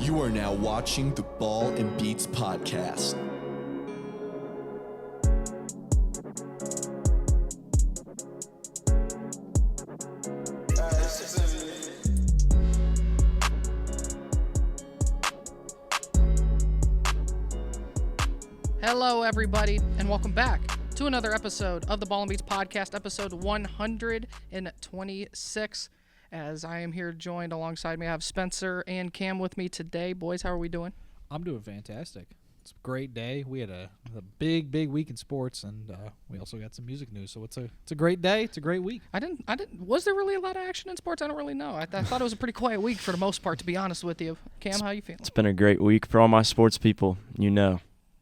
You are now watching the Ball and Beats podcast. Hello, everybody, and welcome back to another episode of the Ball and Beats podcast, episode 126. As I am here joined alongside me, I have Spencer and Cam with me today. Boys, how are we doing? I'm doing fantastic. It's a great day. We had a big week in sports, and we also got some music news. So it's a great day. It's a great week. I didn't. Was there really a lot of action in sports? I don't really know. I thought it was a pretty quiet week for the most part, to be honest with you. Cam, how you feeling? It's been a great week for all my sports people. You know,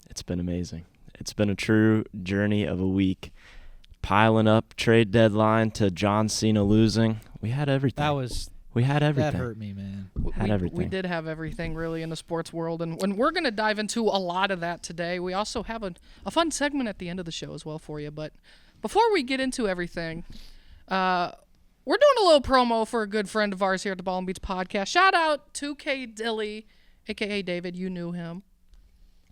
it's been amazing. It's been a true journey of a week. Piling up trade deadline to John Cena losing. We had everything. We had everything. That hurt me, man. We did have everything, really, in the sports world, and we're going to dive into a lot of that today. We also have a fun segment at the end of the show as well for you. But before we get into everything, we're doing a little promo for a good friend of ours here at the Ball and Beats podcast. Shout out to Dyllie, a.k.a. David. You knew him.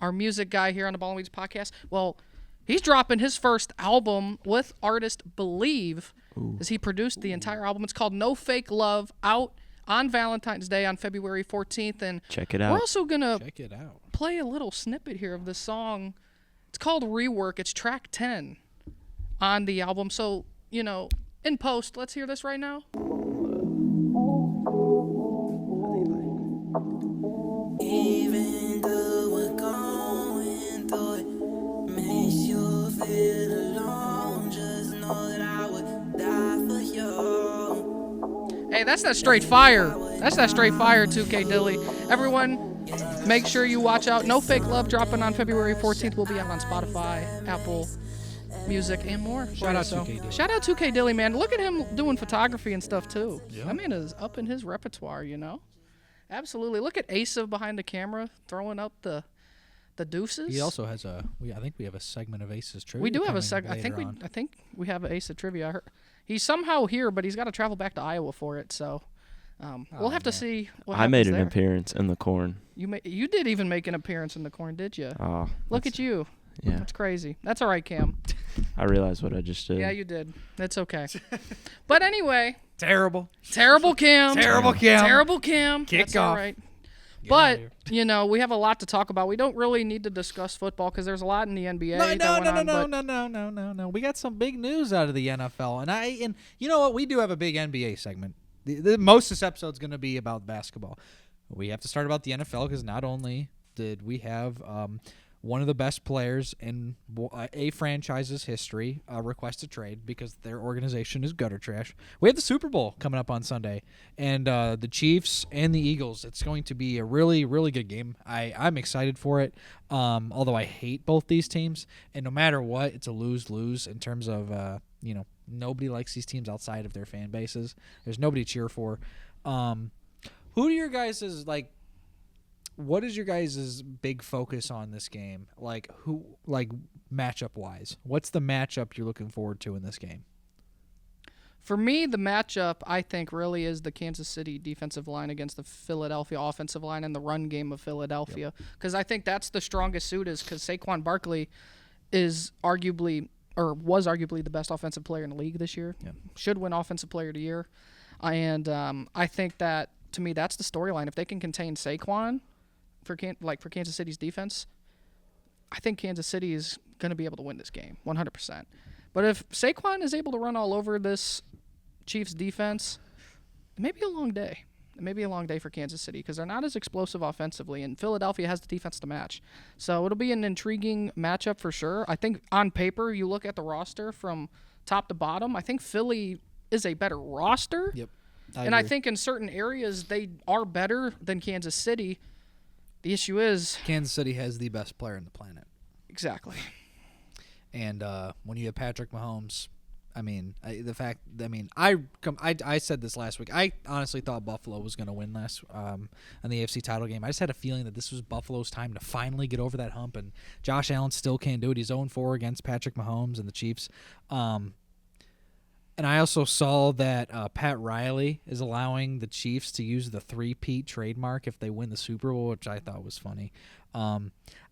Our music guy here on the Ball and Beats podcast. Well, he's dropping his first album with artist Believe, as he produced the entire album. It's called No Fake Love, out on Valentine's Day on February 14th. And check it out. We're also going to play a little snippet here of this song. It's called Rework. It's track 10 on the album. So, you know, in post, let's hear this right now. Even though we're going through it, makes you feel alone. Just know that I would die for you. Hey, that's that straight fire. That's that straight fire, 2K Dyllie. Everyone, make sure you watch out. No Fake Love dropping on February 14th. We'll be out on Spotify, Apple Music, and more. Shout out 2K Dyllie. Shout out 2K Dyllie, man. Look at him doing photography and stuff, too. Yeah. That man is up in his repertoire, you know? Absolutely. Look at Asa behind the camera throwing up the deuces. He also has I think we have a segment of Ace's trivia. We do have a segment. I think we have Asa trivia. I heard he's somehow here, but he's got to travel back to Iowa for it. So we'll have to see. What I made an there. appearance in the corn. You did even make an appearance in the corn, did you? Oh, look at you. Yeah, that's crazy. That's all right, Cam. I realized what I just did. Yeah, you did. That's okay. But anyway. Terrible Cam. Terrible Cam. Kick That's off. All right. But, you know, we have a lot to talk about. We don't really need to discuss football because there's a lot in the NBA. No. We got some big news out of the NFL. And you know what? We do have a big NBA segment. Most of this episode's going to be about basketball. We have to start about the NFL because not only did we have one of the best players in a franchise's history request a trade because their organization is gutter trash. We have the Super Bowl coming up on Sunday, and the Chiefs and the Eagles. It's going to be a really, really good game. I'm excited for it, although I hate both these teams. And no matter what, it's a lose-lose in terms of, nobody likes these teams outside of their fan bases. There's nobody to cheer for. Who do your guys' what is your guys' big focus on this game? Matchup wise, what's the matchup you're looking forward to in this game? For me, the matchup, I think, really is the Kansas City defensive line against the Philadelphia offensive line and the run game of Philadelphia. Because I think that's the strongest suit, is because Saquon Barkley was arguably the best offensive player in the league this year. Yeah. Should win Offensive Player of the Year. And I think that, to me, that's the storyline. If they can contain Saquon for Kansas City's defense, I think Kansas City is going to be able to win this game 100%. But if Saquon is able to run all over this Chiefs defense, it may be a long day. It may be a long day for Kansas City because they're not as explosive offensively, and Philadelphia has the defense to match. So it'll be an intriguing matchup for sure. I think on paper, you look at the roster from top to bottom, I think Philly is a better roster. Yep. I think in certain areas they are better than Kansas City. The issue is Kansas City has the best player on the planet. Exactly. And when you have Patrick Mahomes, I said this last week. I honestly thought Buffalo was going to win last on the AFC title game. I just had a feeling that this was Buffalo's time to finally get over that hump, and Josh Allen still can't do it. He's 0-4 against Patrick Mahomes and the Chiefs. And I also saw that Pat Riley is allowing the Chiefs to use the three-peat trademark if they win the Super Bowl, which I thought was funny.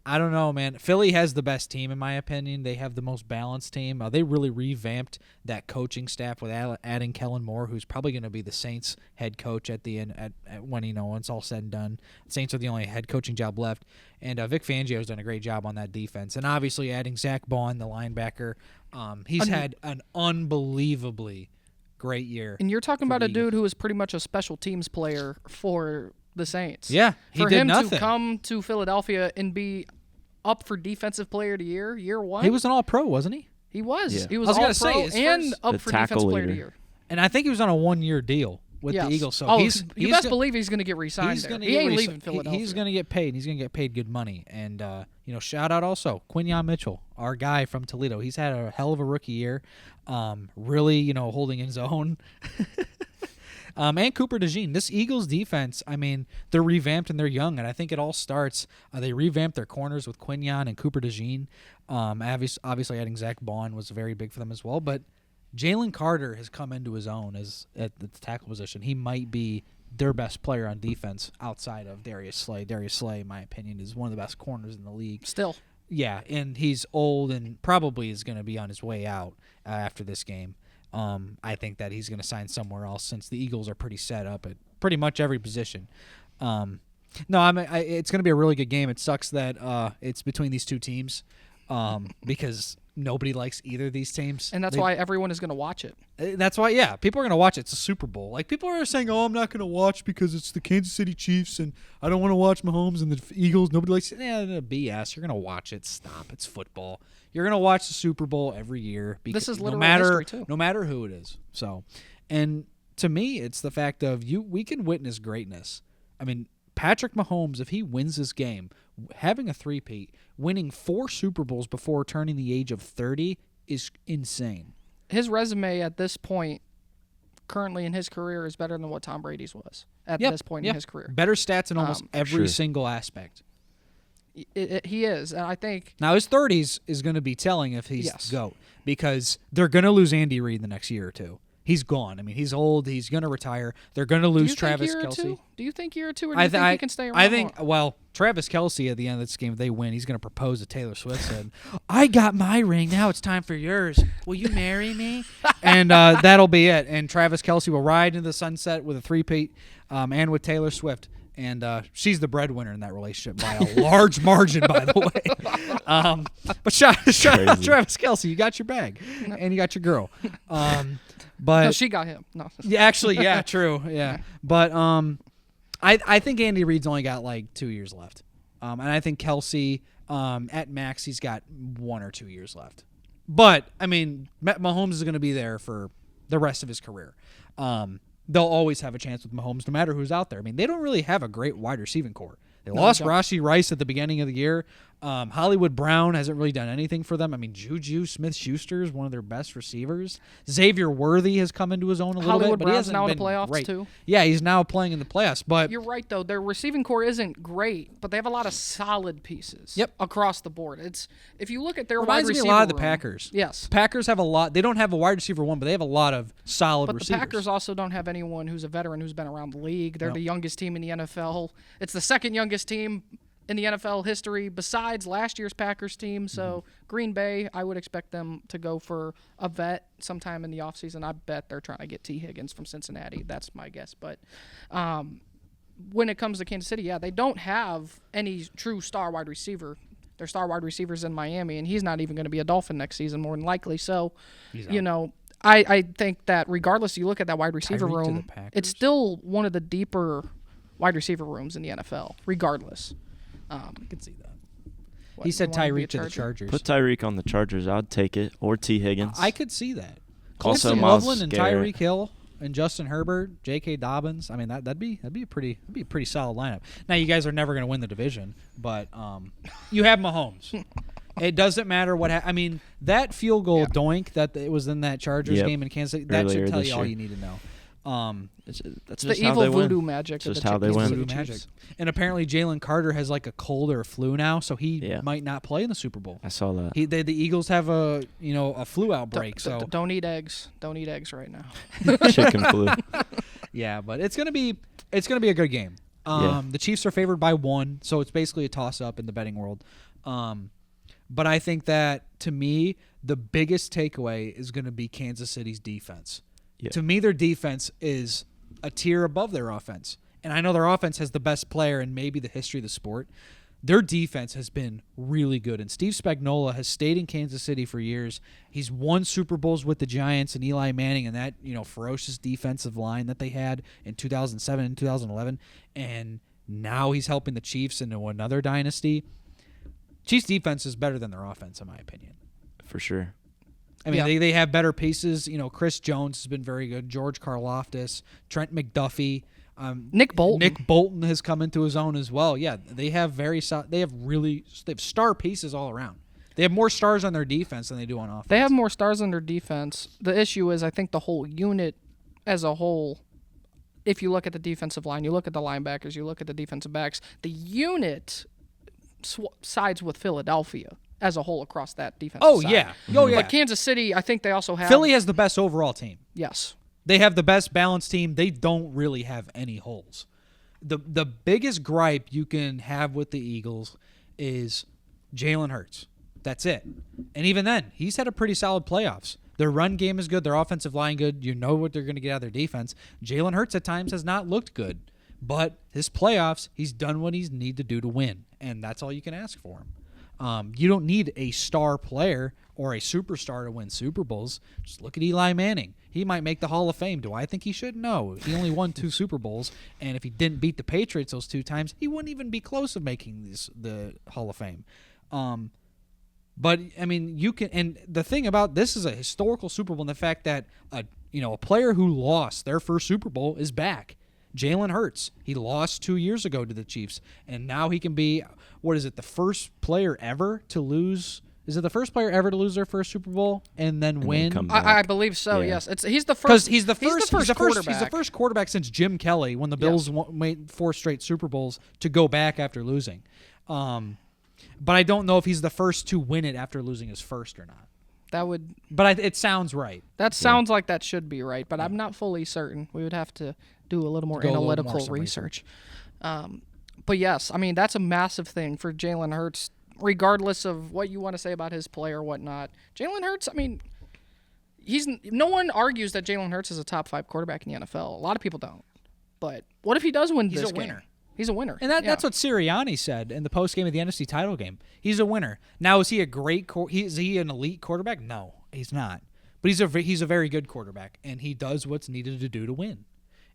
I don't know, man. Philly has the best team, in my opinion. They have the most balanced team. They really revamped that coaching staff with adding Kellen Moore, who's probably going to be the Saints head coach at the end when it's all said and done. Saints are the only head coaching job left. And Vic Fangio's done a great job on that defense. And obviously adding Zach Bond, the linebacker, he's had an unbelievably great year. And you're talking about a dude who was pretty much a special teams player for the Saints. Yeah, he for did him nothing. to come to Philadelphia and be up for defensive player of the year one. He was an All-Pro, wasn't he? He was. Yeah. He was I was all gonna say, pro his and first- up The for tackle defensive player of the leader. year. And I think he was on a 1-year deal with Yes. the Eagles. So you he's best believe he's going to get re-signed there. He ain't leaving Philadelphia. He's going to get paid. He's going to get paid good money. And, shout out also Quinyon Mitchell, our guy from Toledo. He's had a hell of a rookie year, really, holding his own. And Cooper DeJean. This Eagles defense, I mean, they're revamped and they're young, and I think it all starts. They revamped their corners with Quinyon and Cooper DeJean. Obviously, adding Zach Bond was very big for them as well. But Jalen Carter has come into his own at the tackle position. He might be their best player on defense outside of Darius Slay. Darius Slay, in my opinion, is one of the best corners in the league. Still. Yeah, and he's old and probably is going to be on his way out after this game. I think that he's going to sign somewhere else since the Eagles are pretty set up at pretty much every position. It's going to be a really good game. It sucks that it's between these two teams because nobody likes either of these teams. And that's why everyone is going to watch it. That's why, yeah, people are going to watch it. It's a Super Bowl. Like, people are saying, I'm not going to watch because it's the Kansas City Chiefs and I don't want to watch Mahomes and the Eagles. Nobody likes it. BS. You're going to watch it. Stop. It's football. You're going to watch the Super Bowl every year. This is literal history, too. No matter who it is. So, and to me, it's the fact of we can witness greatness. I mean, Patrick Mahomes, if he wins this game, having a three-peat, winning 4 Super Bowls before turning the age of 30 is insane. His resume at this point, currently in his career, is better than what Tom Brady's was at this point in his career. Better stats in almost every Sure. single aspect. He is, and I think Now, his 30s is going to be telling if he's the GOAT because they're going to lose Andy Reid the next year or two. He's gone. I mean, he's old. He's going to retire. They're going to lose Travis Kelce. Do you think year or two, or do you think he can stay around more? Travis Kelce, at the end of this game, if they win, he's going to propose to Taylor Swift. Said, I got my ring. Now it's time for yours. Will you marry me? And that'll be it. And Travis Kelce will ride into the sunset with a three-peat and with Taylor Swift. And she's the breadwinner in that relationship by a large margin, by the way. But shout out Travis Kelce. You got your bag. And you got your girl. But No, she got him. No. yeah, actually, yeah, true, yeah. But I think Andy Reid's only got like 2 years left, and I think Kelce at max he's got 1 or 2 years left. But I mean, Mahomes is going to be there for the rest of his career. They'll always have a chance with Mahomes, no matter who's out there. I mean, they don't really have a great wide receiving core. They lost Rashee Rice at the beginning of the year. Hollywood Brown hasn't really done anything for them. I mean, Juju Smith-Schuster is one of their best receivers. Xavier Worthy has come into his own a little Hollywood bit, but he Brown's hasn't now in been the playoffs great. too. Yeah, he's now playing in the playoffs. But You're right, though. Their receiving core isn't great, but they have a lot of solid pieces. Yep. Across the board. It's if you look at their reminds wide me receiver a lot of the room- Packers. Yes. Packers have a lot. They don't have a wide receiver one, but they have a lot of solid But receivers. the Packers also don't have anyone who's a veteran who's been around the league. They're the youngest team in the NFL. It's the second youngest team in the NFL history besides last year's Packers team. So Green Bay, I would expect them to go for a vet sometime in the offseason. I bet they're trying to get T. Higgins from Cincinnati. That's my guess. But when it comes to Kansas City, they don't have any true star wide receiver. Their star wide receiver's in Miami, and he's not even going to be a Dolphin next season, more than likely. So, I think that regardless, you look at that wide receiver Tyreek to room, the Packers. it's still one of the deeper wide receiver rooms in the NFL, regardless. I could see that. What, He said you want him to be a Tyreek to the Charger? Chargers. Put Tyreek on the Chargers. I'd take it. Or T. Higgins. I could see that. Also Colston Myles Loveland and Garrett. Tyreek Hill and Justin Herbert, J.K. Dobbins. I mean, that'd be a pretty solid lineup. Now you guys are never going to win the division, but you have Mahomes. It doesn't matter what. I mean, that field goal doink that it was in that Chargers Yep. game in Kansas City. That Earlier should tell this you all year. you need to know. That's The just how evil they voodoo win. magic. It's of just the how they Kansas win. City Voodoo magic. Chiefs. And apparently Jalen Carter has like a cold or a flu now, so he Yeah. might not play in the Super Bowl. I saw that. The Eagles have a flu outbreak, so Don't eat eggs. Don't eat eggs right now. Chicken flu. yeah, but it's gonna be a good game. Yeah. The Chiefs are favored by 1, so it's basically a toss up in the betting world. But I think that to me the biggest takeaway is going to be Kansas City's defense. Yeah. To me, their defense is a tier above their offense, and I know their offense has the best player in maybe the history of the sport. Their defense has been really good, and Steve Spagnuolo has stayed in Kansas City for years. He's won Super Bowls with the Giants and Eli Manning and that ferocious defensive line that they had in 2007 and 2011, and now he's helping the Chiefs into another dynasty. Chiefs defense is better than their offense, in my opinion. For sure. I mean, Yeah. they have better pieces. Chris Jones has been very good. George Karlaftis, Trent McDuffie. Nick Bolton. Nick Bolton has come into his own as well. Yeah, they have they have star pieces all around. They have more stars on their defense than they do on offense. They have more stars on their defense. The issue is, I think the whole unit as a whole, if you look at the defensive line, you look at the linebackers, you look at the defensive backs, the unit sides with Philadelphia as a whole across that defensive Oh side. yeah, oh yeah. But Kansas City, I think they also have... Philly has the best overall team. Yes. They have the best balanced team. They don't really have any holes. The biggest gripe you can have with the Eagles is Jalen Hurts. That's it. And even then, he's had a pretty solid playoffs. Their run game is good. Their offensive line good. You know what they're going to get out of their defense. Jalen Hurts at times has not looked good. But his playoffs, he's done what he's need to do to win. And that's all you can ask for him. You don't need a star player or a superstar to win Super Bowls. Just look at Eli Manning. He might make the Hall of Fame. Do I think he should? No. He only won 2 Super Bowls, and if he didn't beat the Patriots those 2 times, he wouldn't even be close to making the Hall of Fame. But I mean, you can, and the thing about this is a historical Super Bowl, and the fact that a player who lost their first Super Bowl is back. Jalen Hurts. He lost 2 years ago to the Chiefs, and now he can be, the first player ever to lose? Is it the first player ever to lose their first Super Bowl and then win? come I back. believe so, Yeah. yes. He's the Because first he's the first quarterback. He's the first quarterback since Jim Kelly, when the Bills made 4 straight Super Bowls, to go back after losing. But I don't know if he's the first to win it after losing his first or not. But it sounds right. That sounds like that should be right, but I'm not fully certain. We would have to do a little more Go a little analytical more some research. But yes, I mean, that's a massive thing for Jalen Hurts, regardless of what you want to say about his play or whatnot. Jalen Hurts, I mean, no one argues that Jalen Hurts is a top 5 quarterback in the NFL. A lot of people don't. But what if he does win He's this a game? winner. He's a winner. And that's what Sirianni said in the postgame of the NFC title game. He's a winner. Now, is he a great is he an elite quarterback? No, he's not. But he's a very good quarterback, and he does what's needed to do to win.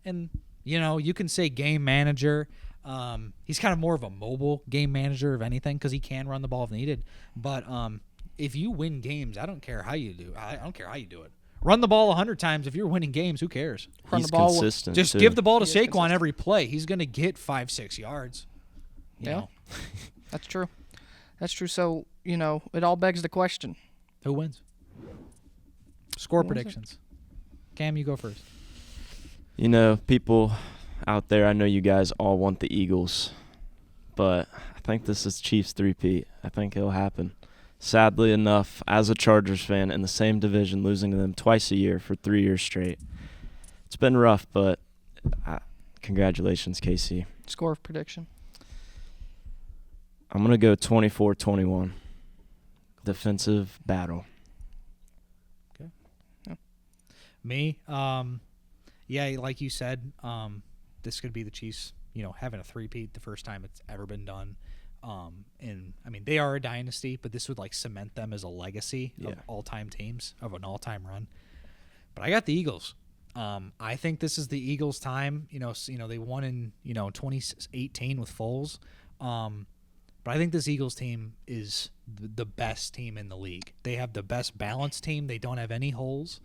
And, you can say game manager. He's kind of more of a mobile game manager of anything, because he can run the ball if needed. But if you win games, I don't care how you do. I don't care how you do it. Run the ball 100 times. If you're winning games, who cares? Run He's the ball with- consistent. Just too. give the ball to He is Saquon consistent. every play. He's going to get 5-6 yards. You Yeah. know. That's true. That's true. So, it all begs the question. Who wins? Score Who wins it? predictions. Cam, you go first. People out there, I know you guys all want the Eagles, but I think this is Chiefs 3-peat. I think it'll happen. Sadly enough, as a Chargers fan in the same division, losing to them twice a year for 3 years straight, it's been rough, but congratulations, KC. Score prediction. I'm going to go 24-21. Defensive battle. Me, like you said, this could be the Chiefs, having a 3-peat, the first time it's ever been done. And I mean, they are a dynasty, but this would cement them as a legacy of all-time teams, of an all-time run. But I got the Eagles. I think this is the Eagles' time. They won in 2018 with Foles. But I think this Eagles team is the best team in the league. They have the best balanced team. They don't have any holes.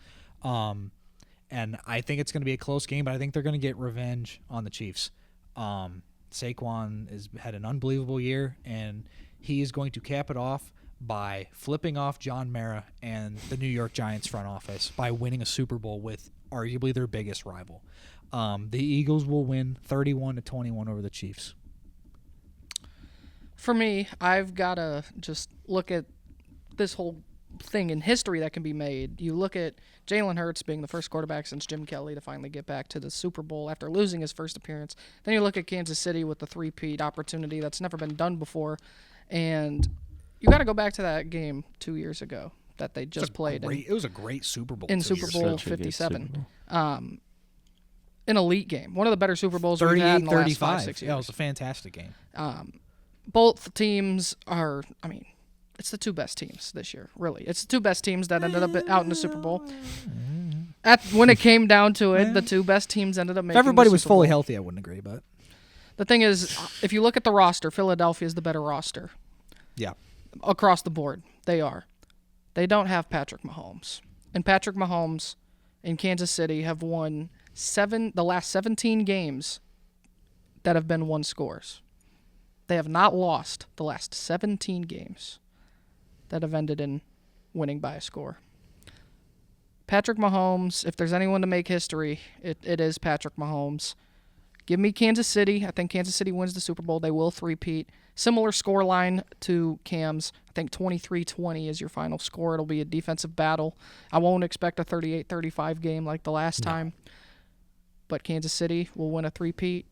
And I think it's going to be a close game, but I think they're going to get revenge on the Chiefs. Saquon has had an unbelievable year, and he is going to cap it off by flipping off John Mara and the New York Giants front office by winning a Super Bowl with arguably their biggest rival. The Eagles will win 31-21 over the Chiefs. For me, I've got to just look at this whole thing in history that can be made. You look at Jalen Hurts being the first quarterback since Jim Kelly to finally get back to the Super Bowl after losing his first appearance. Then you look at Kansas City with the three-peat opportunity that's never been done before. And you got to go back to that game 2 years ago that they just played. It was a great Super Bowl. In Super Bowl 57. An elite game. One of the better Super Bowls we've had in the last 5-6 years. Yeah, it was a fantastic game. Both teams are, it's the two best teams this year, really. It's the two best teams that ended up out in the Super Bowl. When it came down to it, the two best teams ended up making If everybody the was Super fully Bowl. healthy, I wouldn't agree, but The thing is, if you look at the roster, Philadelphia is the better roster. yeah. Across the board, they are. They don't have Patrick Mahomes. And Patrick Mahomes in Kansas City have won the last 17 games that have been one scores. They have not lost the last 17 games that have ended in winning by a score. Patrick Mahomes, if there's anyone to make history, it is Patrick Mahomes. Give me Kansas City. I think Kansas City wins the Super Bowl. They will three-peat. Similar score line to Cam's. I think 23-20 is your final score. It'll be a defensive battle. I won't expect a 38-35 game like the last time. But Kansas City will win a three-peat.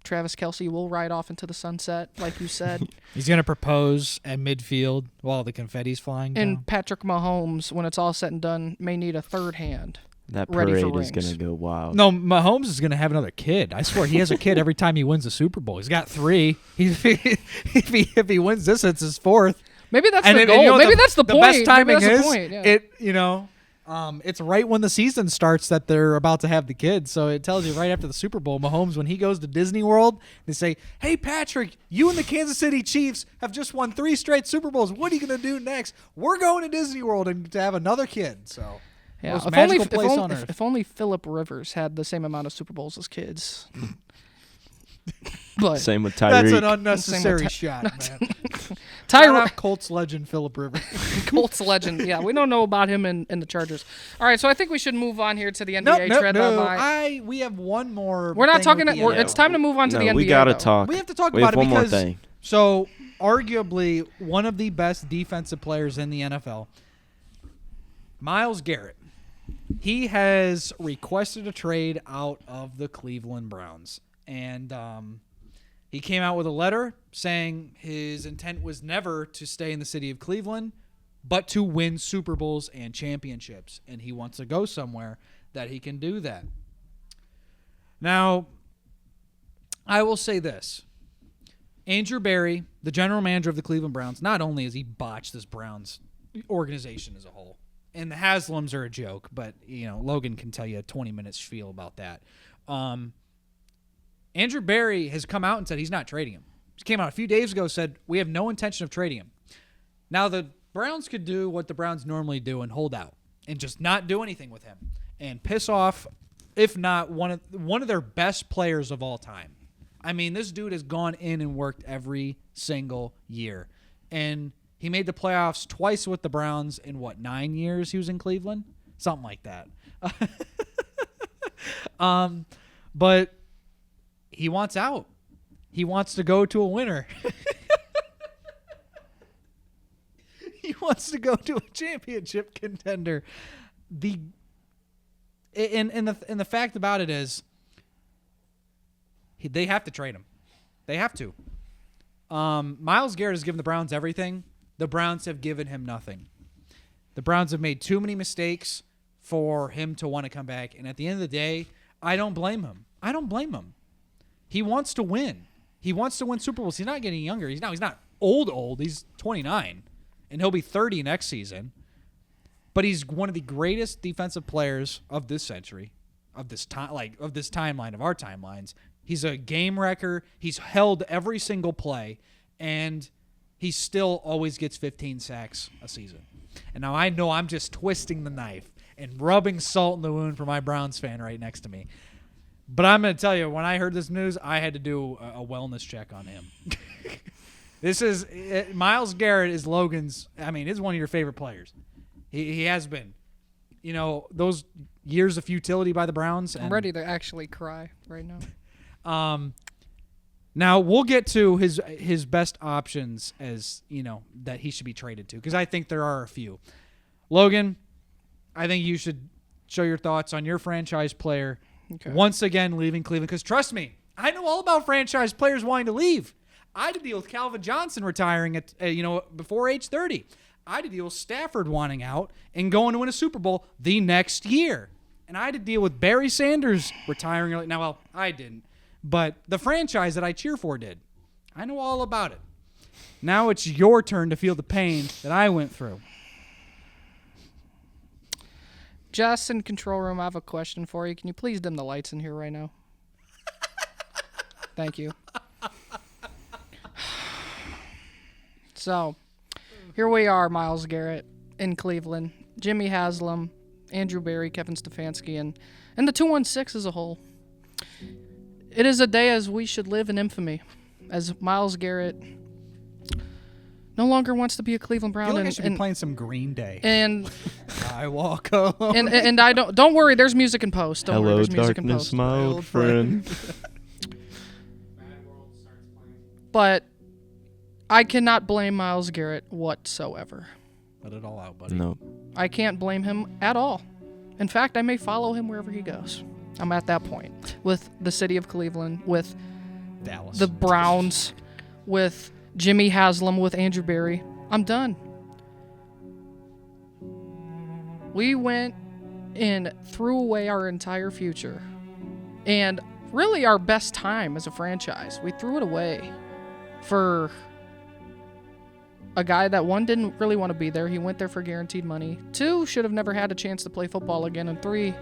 Travis Kelce will ride off into the sunset, like you said. He's going to propose at midfield while the confetti's flying down. And Patrick Mahomes, when it's all said and done, may need a third hand. That ready for parade is rings. going to go wild. No, Mahomes is going to have another kid. I swear, he has a kid every time he wins the Super Bowl. He's got 3. If he wins this, it's his 4th. Maybe that's And the it- goal. you know, Maybe that's the point. best timing Maybe that's is the point. Yeah. it's right when the season starts that they're about to have the kid. So it tells you right after the Super Bowl, Mahomes, when he goes to Disney World, they say, "Hey Patrick, you and the Kansas City Chiefs have just won 3 straight Super Bowls. What are you going to do next? We're going to Disney World and to have another kid." So Yeah, most if magical only, place if, on only, earth. if only Phillip Rivers had the same amount of Super Bowls as kids. But Same with That's an Tyreek. unnecessary shot, man. Tyreek, Colts legend Phillip Rivers. Colts legend. Yeah, we don't know about him in the Chargers. All right, so I think we should move on here to the NBA. No. We have one more. We're not thing talking. with the It's time to move on to the No, NBA. we got to though. talk. We have to talk We about have it one more because thing. so arguably one of the best defensive players in the NFL, Myles Garrett. He has requested a trade out of the Cleveland Browns, and he came out with a letter saying his intent was never to stay in the city of Cleveland, but to win Super Bowls and championships, and he wants to go somewhere that he can do that. Now, I will say this. Andrew Berry, the general manager of the Cleveland Browns, not only has he botched this Browns organization as a whole, and the Haslams are a joke, but Logan can tell you a 20-minute spiel about that. Andrew Berry has come out and said he's not trading him. He came out a few days ago, said we have no intention of trading him. Now the Browns could do what the Browns normally do and hold out and just not do anything with him and piss off, if not one of their best players of all time. I mean, this dude has gone in and worked every single year, and he made the playoffs twice with the Browns in 9 years he was in Cleveland? Something like that. But he wants out. He wants to go to a winner. He wants to go to a championship contender. The fact about it is they have to trade him. They have to. Myles Garrett has given the Browns everything. The Browns have given him nothing. The Browns have made too many mistakes for him to want to come back. And at the end of the day, I don't blame him. He wants to win. He wants to win Super Bowls. He's not getting younger. He's not old. He's 29, and he'll be 30 next season. But he's one of the greatest defensive players of this century, of this time, of this timeline, of our timelines. He's a game wrecker. He's held every single play, and he still always gets 15 sacks a season. And now I know I'm just twisting the knife and rubbing salt in the wound for my Browns fan right next to me. But I'm going to tell you, when I heard this news, I had to do a wellness check on him. This is Myles Garrett is Logan's. I mean, is one of your favorite players. He has been. You know, those years of futility by the Browns. I'm ready to actually cry right now. Now we'll get to his best options as that he should be traded to, because I think there are a few. Logan, I think you should show your thoughts on your franchise player once again leaving Cleveland. Because trust me, I know all about franchise players wanting to leave. I had to deal with Calvin Johnson retiring at before age 30. I had to deal with Stafford wanting out and going to win a Super Bowl the next year. And I had to deal with Barry Sanders retiring early. Now, well, I didn't. But the franchise that I cheer for did. I know all about it. Now it's your turn to feel the pain that I went through. Jess in control room, I have a question for you. Can you please dim the lights in here right now? Thank you. So, here we are, Myles Garrett in Cleveland, Jimmy Haslam, Andrew Berry, Kevin Stefanski, and the 216 as a whole. It is a day as we should live in infamy, as Myles Garrett no longer wants to be a Cleveland Brown. I feel like I should be playing some Green Day. And I walk home. And I don't worry. There's music in post. Don't worry. Hello, There's music in darkness, post. my old friend. But I cannot blame Myles Garrett whatsoever. Let it all out, buddy. No. I can't blame him at all. In fact, I may follow him wherever he goes. I'm at that point with the city of Cleveland, with Dallas, the Browns, with Jimmy Haslam, with Andrew Berry. I'm done. We went and threw away our entire future and really our best time as a franchise. We threw it away for a guy that, one, didn't really want to be there. He went there for guaranteed money. 2, should have never had a chance to play football again. And 3,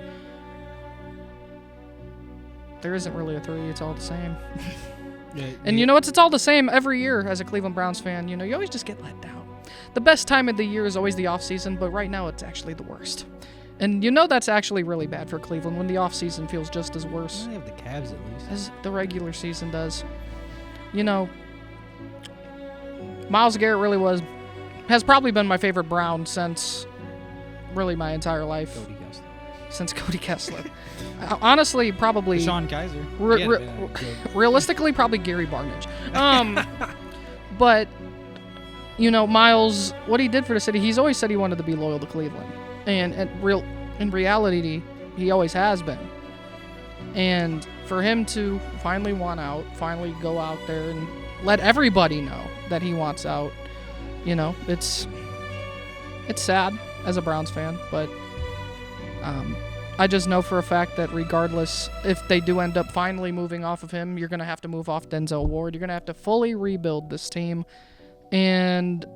there isn't really a 3. It's all the same. And you know what? It's all the same every year as a Cleveland Browns fan. You know, you always just get let down. The best time of the year is always the offseason, but right now it's actually the worst. And you know that's actually really bad for Cleveland when the offseason feels just as worse They have the Cavs at least. as the regular season does. You know, Myles Garrett really has probably been my favorite Brown since really my entire life. Cody Kessler. Since Cody Kessler. Honestly, probably... Sean Kaiser. realistically, probably Gary Barnidge. But, you know, Myles, what he did for the city, he's always said he wanted to be loyal to Cleveland. And in reality, he always has been. And for him to finally want out, finally go out there and let everybody know that he wants out, you know, it's sad as a Browns fan, but I just know for a fact that regardless, if they do end up finally moving off of him, you're going to have to move off Denzel Ward. You're going to have to fully rebuild this team. And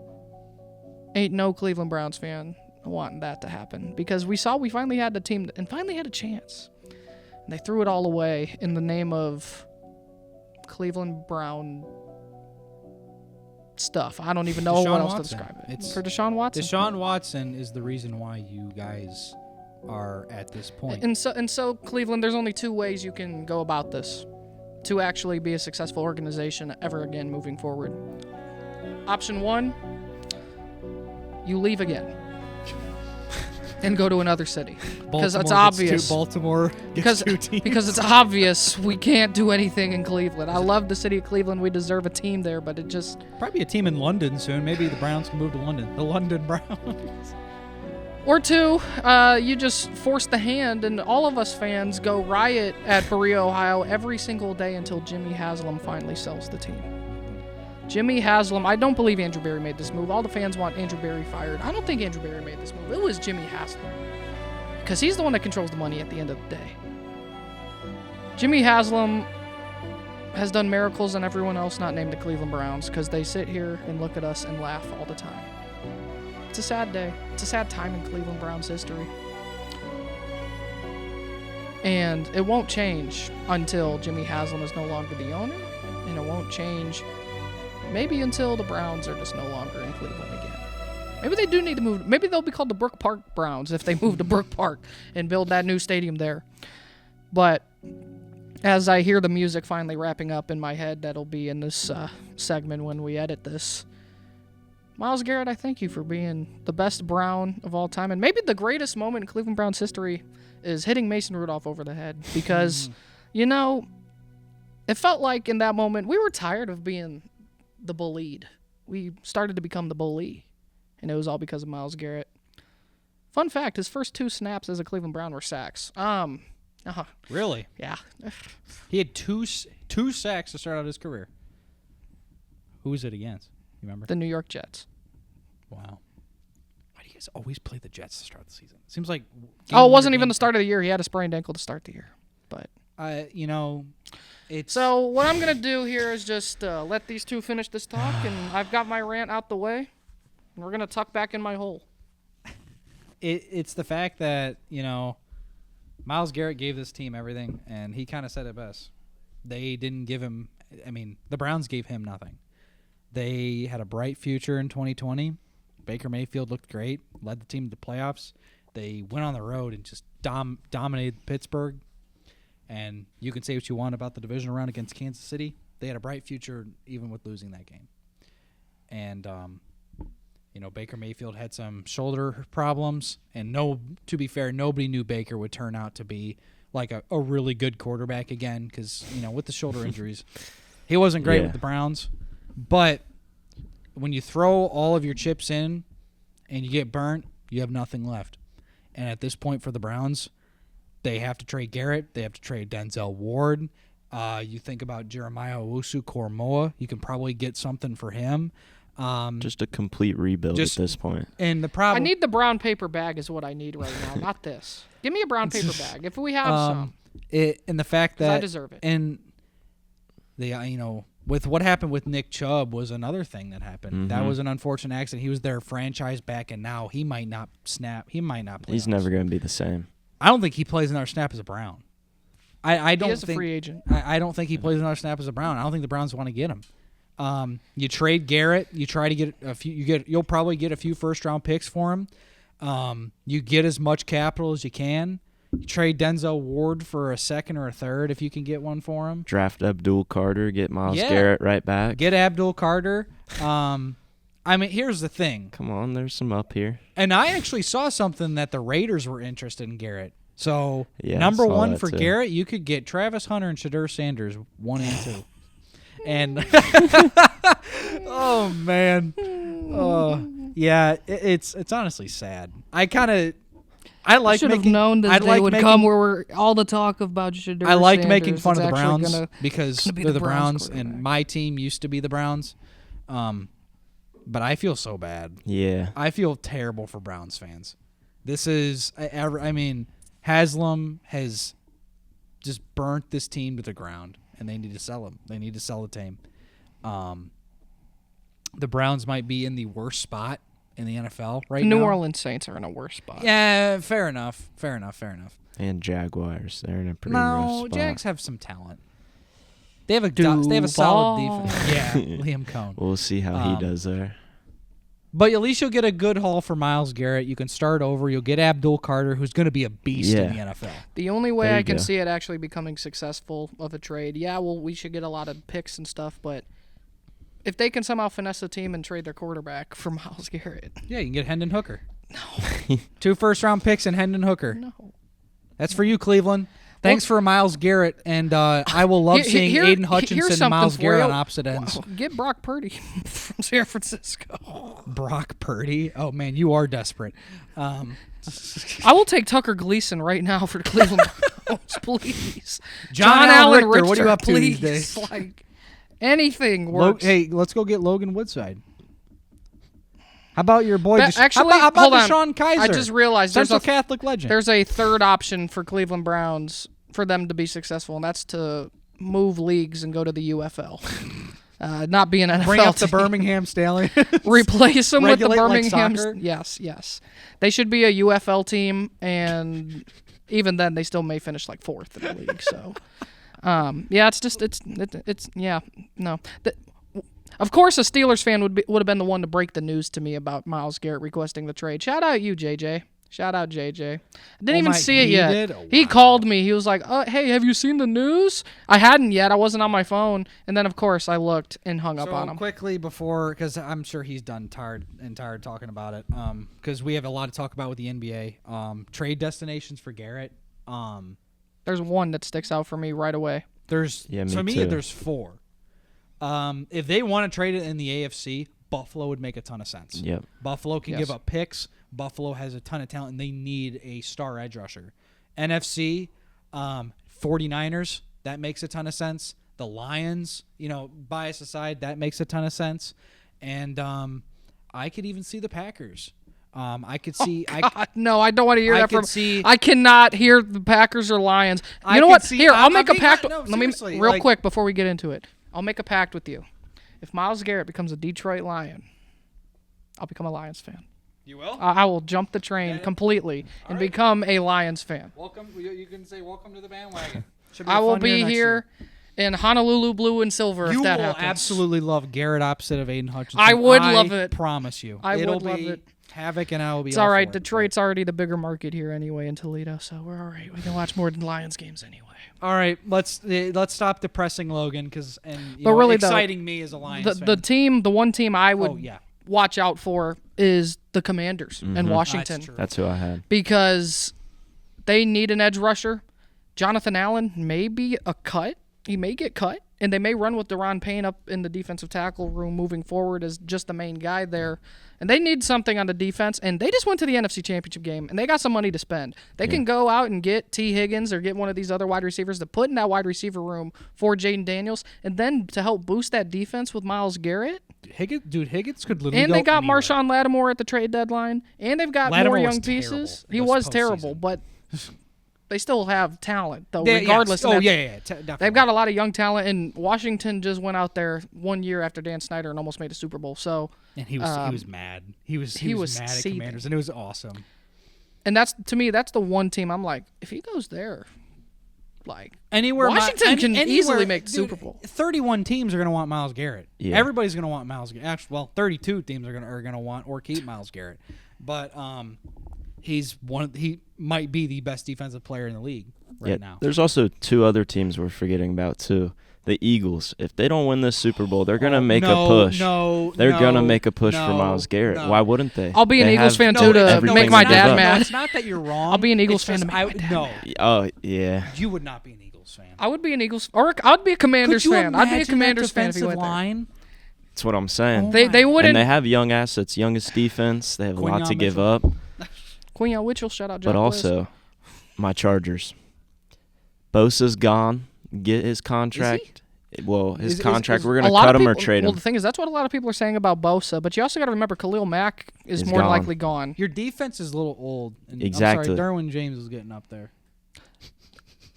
ain't no Cleveland Browns fan wanting that to happen. Because we finally had the team and finally had a chance. And they threw it all away in the name of Cleveland Brown stuff. I don't even know Deshaun what else to Watson. describe it. It's for Deshaun Watson. Deshaun Watson is the reason why you guys are at this point. And so Cleveland, there's only 2 ways you can go about this to actually be a successful organization ever again moving forward. Option 1, you leave again and go to another city because it's obvious. Baltimore gets 2 teams. Because it's obvious we can't do anything in Cleveland. I love the city of Cleveland. We deserve a team there, but it just... Probably a team in London soon. Maybe the Browns can move to London. The London Browns. Or 2, you just force the hand, and all of us fans go riot at Berea, Ohio every single day until Jimmy Haslam finally sells the team. Jimmy Haslam, I don't believe Andrew Berry made this move. All the fans want Andrew Berry fired. I don't think Andrew Berry made this move. It was Jimmy Haslam. Because he's the one that controls the money at the end of the day. Jimmy Haslam has done miracles and everyone else not named the Cleveland Browns because they sit here and look at us and laugh all the time. It's a sad day. It's a sad time in Cleveland Browns history. And it won't change until Jimmy Haslam is no longer the owner, and it won't change maybe until the Browns are just no longer in Cleveland again. Maybe they do need to move. Maybe they'll be called the Brook Park Browns if they move to Brook Park and build that new stadium there. But as I hear the music finally wrapping up in my head, that'll be in this segment when we edit this. Myles Garrett, I thank you for being the best Brown of all time. And maybe the greatest moment in Cleveland Browns history is hitting Mason Rudolph over the head. Because, it felt like in that moment we were tired of being the bullied. We started to become the bully. And it was all because of Myles Garrett. Fun fact, his first 2 snaps as a Cleveland Brown were sacks. Really? Yeah. He had two sacks to start out his career. Who was it against? You remember? The New York Jets. Wow. Why do you guys always play the Jets to start the season? Seems like... It wasn't even the start of the year. He had a sprained ankle to start the year. But it's... So what I'm going to do here is just let these two finish this talk, and I've got my rant out the way, and we're going to tuck back in my hole. It's the fact that, Myles Garrett gave this team everything, and he kind of said it best. They didn't give him... the Browns gave him nothing. They had a bright future in 2020. Baker Mayfield looked great, led the team to the playoffs. They went on the road and just dominated Pittsburgh. And you can say what you want about the divisional round against Kansas City. They had a bright future even with losing that game. And, Baker Mayfield had some shoulder problems. And to be fair, nobody knew Baker would turn out to be like a really good quarterback again because, with the shoulder injuries, he wasn't great with the Browns. But when you throw all of your chips in and you get burnt, you have nothing left. And at this point for the Browns, they have to trade Garrett. They have to trade Denzel Ward. You think about Jeremiah Owusu-Koramoah. You can probably get something for him. Just a complete rebuild at this point. And the problem... I need the brown paper bag is what I need right now, not this. Give me a brown paper bag if we have some. And the fact that... I deserve it. And with what happened with Nick Chubb was another thing that happened. Mm-hmm. That was an unfortunate accident. He was their franchise back, and now he might not snap. He might not play. He's never going to be the same. I don't think he plays another snap as a Brown. I don't he is think, a free agent. I don't think he plays another snap as a Brown. I don't think the Browns want to get him. You trade Garrett. You try to get a few. You'll probably get a few first-round picks for him. You get as much capital as you can. You trade Denzel Ward for a second or a third if you can get one for him. Draft Abdul Carter, get Myles Garrett right back. Get Abdul Carter. Here's the thing. Come on, there's some up here. And I actually saw something that the Raiders were interested in Garrett. So, yeah, number one for Garrett, you could get Travis Hunter and Shadur Sanders 1 and 2. And, oh, man. Yeah, it's honestly sad. I like should have making, known this I day like would making, come where we're all the talk about Shadur I like Sanders making fun is of the actually Browns because gonna be they're the Browns, quarterback. and my team used to be the Browns. But I feel so bad. Yeah. I feel terrible for Browns fans. This is, Haslam has just burnt this team to the ground, and they need to sell him. They need to sell the team. The Browns might be in the worst spot in the NFL right now. New Orleans Saints are in a worse spot. Yeah, fair enough. And Jaguars, they're in a pretty rough spot. Jags have some talent. They have a solid defense. Yeah, Liam Cohn. We'll see how he does there. But at least you'll get a good haul for Myles Garrett. You can start over. You'll get Abdul Carter, who's going to be a beast in the NFL. The only way There I you can go. see it actually becoming successful of a trade, we should get a lot of picks and stuff, but if they can somehow finesse the team and trade their quarterback for Myles Garrett. Yeah, you can get Hendon Hooker. No. 2 first-round picks and Hendon Hooker. No. That's for you, Cleveland. Thanks for Myles Garrett, and I will love seeing Aiden Hutchinson and Myles Garrett on opposite ends. Wow. Get Brock Purdy from San Francisco. Brock Purdy? Oh, man, you are desperate. I will take Tucker Gleason right now for the Cleveland Browns, please. John Allen Richter, what are you up to please. these days? Like, anything works. Hey, let's go get Logan Woodside. How about your boy? Actually, how about hold on. Deshaun Kaiser? I just realized Central Catholic legend. There's a third option for Cleveland Browns for them to be successful, and that's to move leagues and go to the UFL. Not be an NFL Bring up the team. Birmingham Stallions. Replace them with the Regulate like Birmingham. soccer? Yes. They should be a UFL team, and even then, they still may finish like 4th in the league. So, no. Of course, a Steelers fan would have been the one to break the news to me about Myles Garrett requesting the trade. Shout out you, JJ. Shout out JJ. Didn't even my- see it he yet. did? Oh, He wow. called me. He was like, "Hey, have you seen the news?" I hadn't yet. I wasn't on my phone, and then of course I looked and hung up on him. Quickly before, because I'm sure he's tired talking about it. Because we have a lot to talk about with the NBA. Trade destinations for Garrett. There's one that sticks out for me right away. Yeah, me to me too. there's 4. If they want to trade it in the AFC, Buffalo would make a ton of sense. Yep. Buffalo can Yes. give up picks. Buffalo has a ton of talent, and they need a star edge rusher. NFC, 49ers, that makes a ton of sense. The Lions, bias aside, that makes a ton of sense. And I could even see the Packers. I could see. No, I don't want to hear I that could from. see- I cannot hear the Packers or Lions. You I know could what? see- Here, I'll I'm make a being- pact. no, Let me seriously, real like- quick before we get into it. I'll make a pact with you. If Myles Garrett becomes a Detroit Lion, I'll become a Lions fan. You will? I will jump the train completely and become a Lions fan. Welcome. You can say welcome to the bandwagon. I will be here in Honolulu blue and silver You if that will happens. absolutely love Garrett opposite of Aiden Hutchinson. I would love it. Promise you. I It'll would love be it. Havoc, and I will be. It's all all right. for it. Detroit's already the bigger market here anyway in Toledo, so we're all right. We can watch more Lions games anyway. All right, let's stop depressing Logan because But really, though, exciting me as a Lions The fan. one team I would Oh yeah, watch out for is the Commanders in Washington that's true. That's who I had. because they need an edge rusher. Jonathan Allen may be a cut. He may get cut, and they may run with Deron Payne up in the defensive tackle room moving forward as just the main guy there. And they need something on the defense, and they just went to the NFC Championship game, and they got some money to spend. They can go out and get T. Higgins or get one of these other wide receivers to put in that wide receiver room for Jaden Daniels, and then to help boost that defense with Myles Garrett. Higgins could literally. And go they got anywhere. Marshawn Lattimore at the trade deadline, and they've got Lattimore more was young pieces. terrible He this was terrible, postseason. but they still have talent, though, Yes. regardless. Oh And yeah, definitely. they've got a lot of young talent, and Washington just went out there 1 year after Dan Snyder and almost made a Super Bowl. So, And he was mad. He was mad at seething. Commanders, and it was awesome. and that's to me, that's the one team I'm like, if he goes there, like Anywhere Washington can anywhere- easily make the dude, Super Bowl. 31 teams are going to want Myles Garrett. Yeah. Everybody's going to want Myles Garrett. Actually, well, 32 teams are going to want or keep Myles Garrett. But he might be the best defensive player in the league right now. There's also 2 other teams we're forgetting about too. The Eagles. If they don't win this Super Bowl, they're gonna make a push. They're gonna make a push for Myles Garrett. Why wouldn't they? I'll be an They Eagles have fan too to everything make my to give dad up. mad. No, it's not that you're wrong. I'll be an Eagles It's fan just to make my dad no, mad. Oh yeah. you would not be an Eagles fan. I would be an Eagles, or I'd be a Commanders Could you fan. I'd be a imagine Commanders that fan if he defensive went there. line? That's what I'm saying. They wouldn't. And they have young assets, youngest defense. They have a lot Quinyon to give Mitchell. up. Quinyon Mitchell, shout out John But Bliss. also, my Chargers. Bosa's gone. Get his contract. Well, his Is- contract. is- We're A gonna lot cut of him or people- trade Well, him. the thing is, that's what a lot of people are saying about Bosa, but you also got to remember Khalil Mack is He's more gone. likely gone. Your defense is a little old. And Exactly. I'm sorry, Derwin James is getting up there.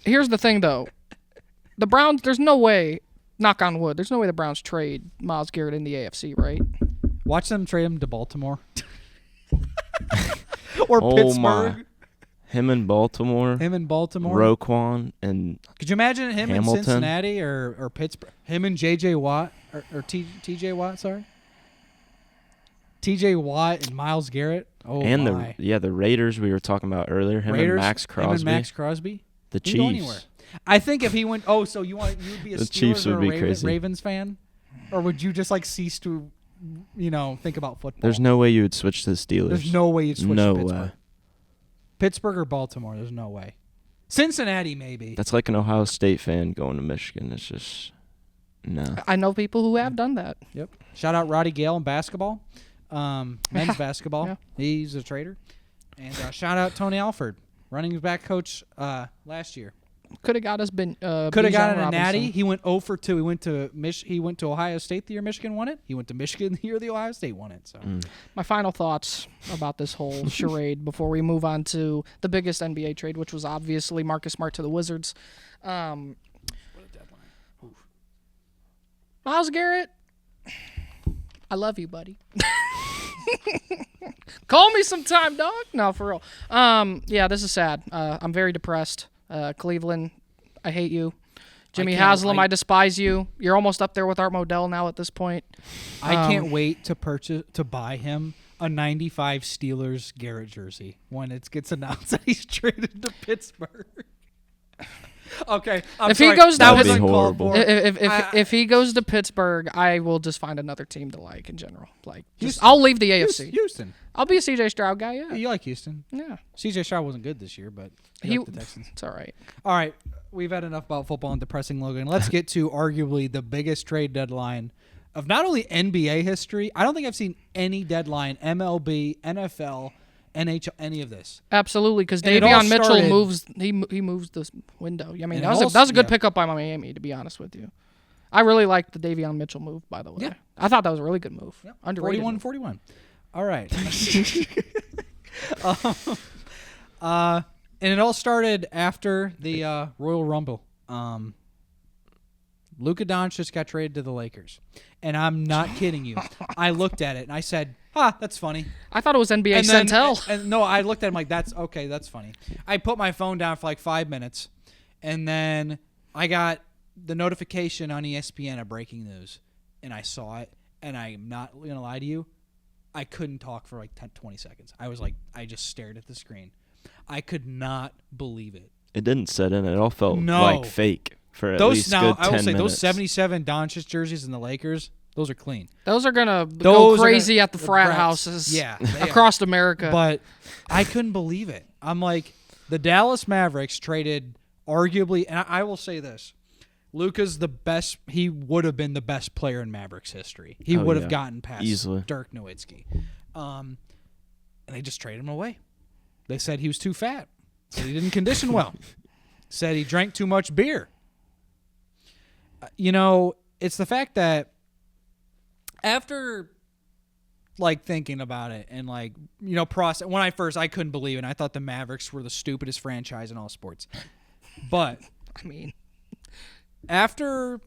Here's the thing, though. The Browns, there's no way, knock on wood, there's no way the Browns trade Myles Garrett in the AFC, right? Watch them trade him to Baltimore. Or Oh Pittsburgh. my. Him in Baltimore. Him in Baltimore. Roquan and Could you imagine him Hamilton. in Cincinnati or Pittsburgh? Him and J.J. Watt or T.J. Watt, sorry. T.J. Watt and Myles Garrett. Oh and my. the Raiders we were talking about earlier. Him Raiders, and Max Crosby. Him and Max Crosby. The He can go Chiefs. anywhere. I think if he went, so you'd be a The Steelers Chiefs or would a be crazy. Ravens fan, or would you just like cease to, think about football? There's no way you would switch to the Steelers. There's no way you'd switch No to Pittsburgh. way. Pittsburgh or Baltimore. There's no way. Cincinnati maybe. That's like an Ohio State fan going to Michigan. It's just no. I know people who have done that. Yep. Shout out Roddy Gale in basketball, men's basketball. Yeah. He's a traitor. And shout out Tony Alford, running back coach last year. Could have got us Could have Bijan gotten a Robinson. natty. He went 0 for 2. He went to Ohio State the year Michigan won it. He went to Michigan the year the Ohio State won it. So My final thoughts about this whole charade before we move on to the biggest NBA trade, which was obviously Marcus Smart to the Wizards. Myles Garrett, I love you, buddy. Call me sometime, dog. No, for real. Yeah, this is sad. I'm very depressed. Cleveland, I hate you. Jimmy Haslam, I despise you. You're almost up there with Art Modell now at this point. I can't wait to buy him a 95 Steelers Garrett jersey when it gets announced that he's traded to Pittsburgh. Okay, If he goes to That'd be Pittsburgh, horrible. if he goes to Pittsburgh, I will just find another team to like in general. Like, I'll leave the AFC. Houston. I'll be a CJ Stroud guy. Yeah, You like Houston. yeah. CJ Stroud wasn't good this year, but He, like the Texans. it's all right. All right, we've had enough about football and depressing Logan. Let's get to arguably the biggest trade deadline of not only NBA history. I don't think I've seen any deadline, MLB, NFL, NHL, any of this. Absolutely, because And it all Davion Mitchell started- moves. He moves this window. I mean, And that it was a good yeah. pickup by Miami, to be honest with you. I really liked the Davion Mitchell move, by the way. Yeah. I thought that was a really good move. Yep. Underrated. 41-41. All right. And it all started after the Royal Rumble. Luka Doncic got traded to the Lakers. And I'm not kidding you. I looked at it and I said, that's funny. I thought it was NBA And then- Centel. and no, I looked at him like, that's funny. I put my phone down for like 5 minutes, and then I got the notification on ESPN of breaking news, and I saw it, and I'm not going to lie to you, I couldn't talk for like 20 seconds. I was like, I just stared at the screen. I could not believe it. It didn't set in. It all felt No. like fake for at Those least now, good 10 I will say, minutes. those 77 Doncic jerseys in the Lakers, those are clean. Those are gonna Those go are crazy gonna- at the the frat brats. houses. Yeah, they are. across America. But I couldn't believe it. I'm like, the Dallas Mavericks traded arguably, and I will say this, Luka's the best. He would have been the best player in Mavericks history. He Oh, would have yeah. gotten past Easily. Dirk Nowitzki. And they just traded him away. They said he was too fat. Said he didn't condition well. Said he drank too much beer. It's the fact that after like thinking about it and like, process, when I couldn't believe it. And I thought the Mavericks were the stupidest franchise in all sports. But I mean, after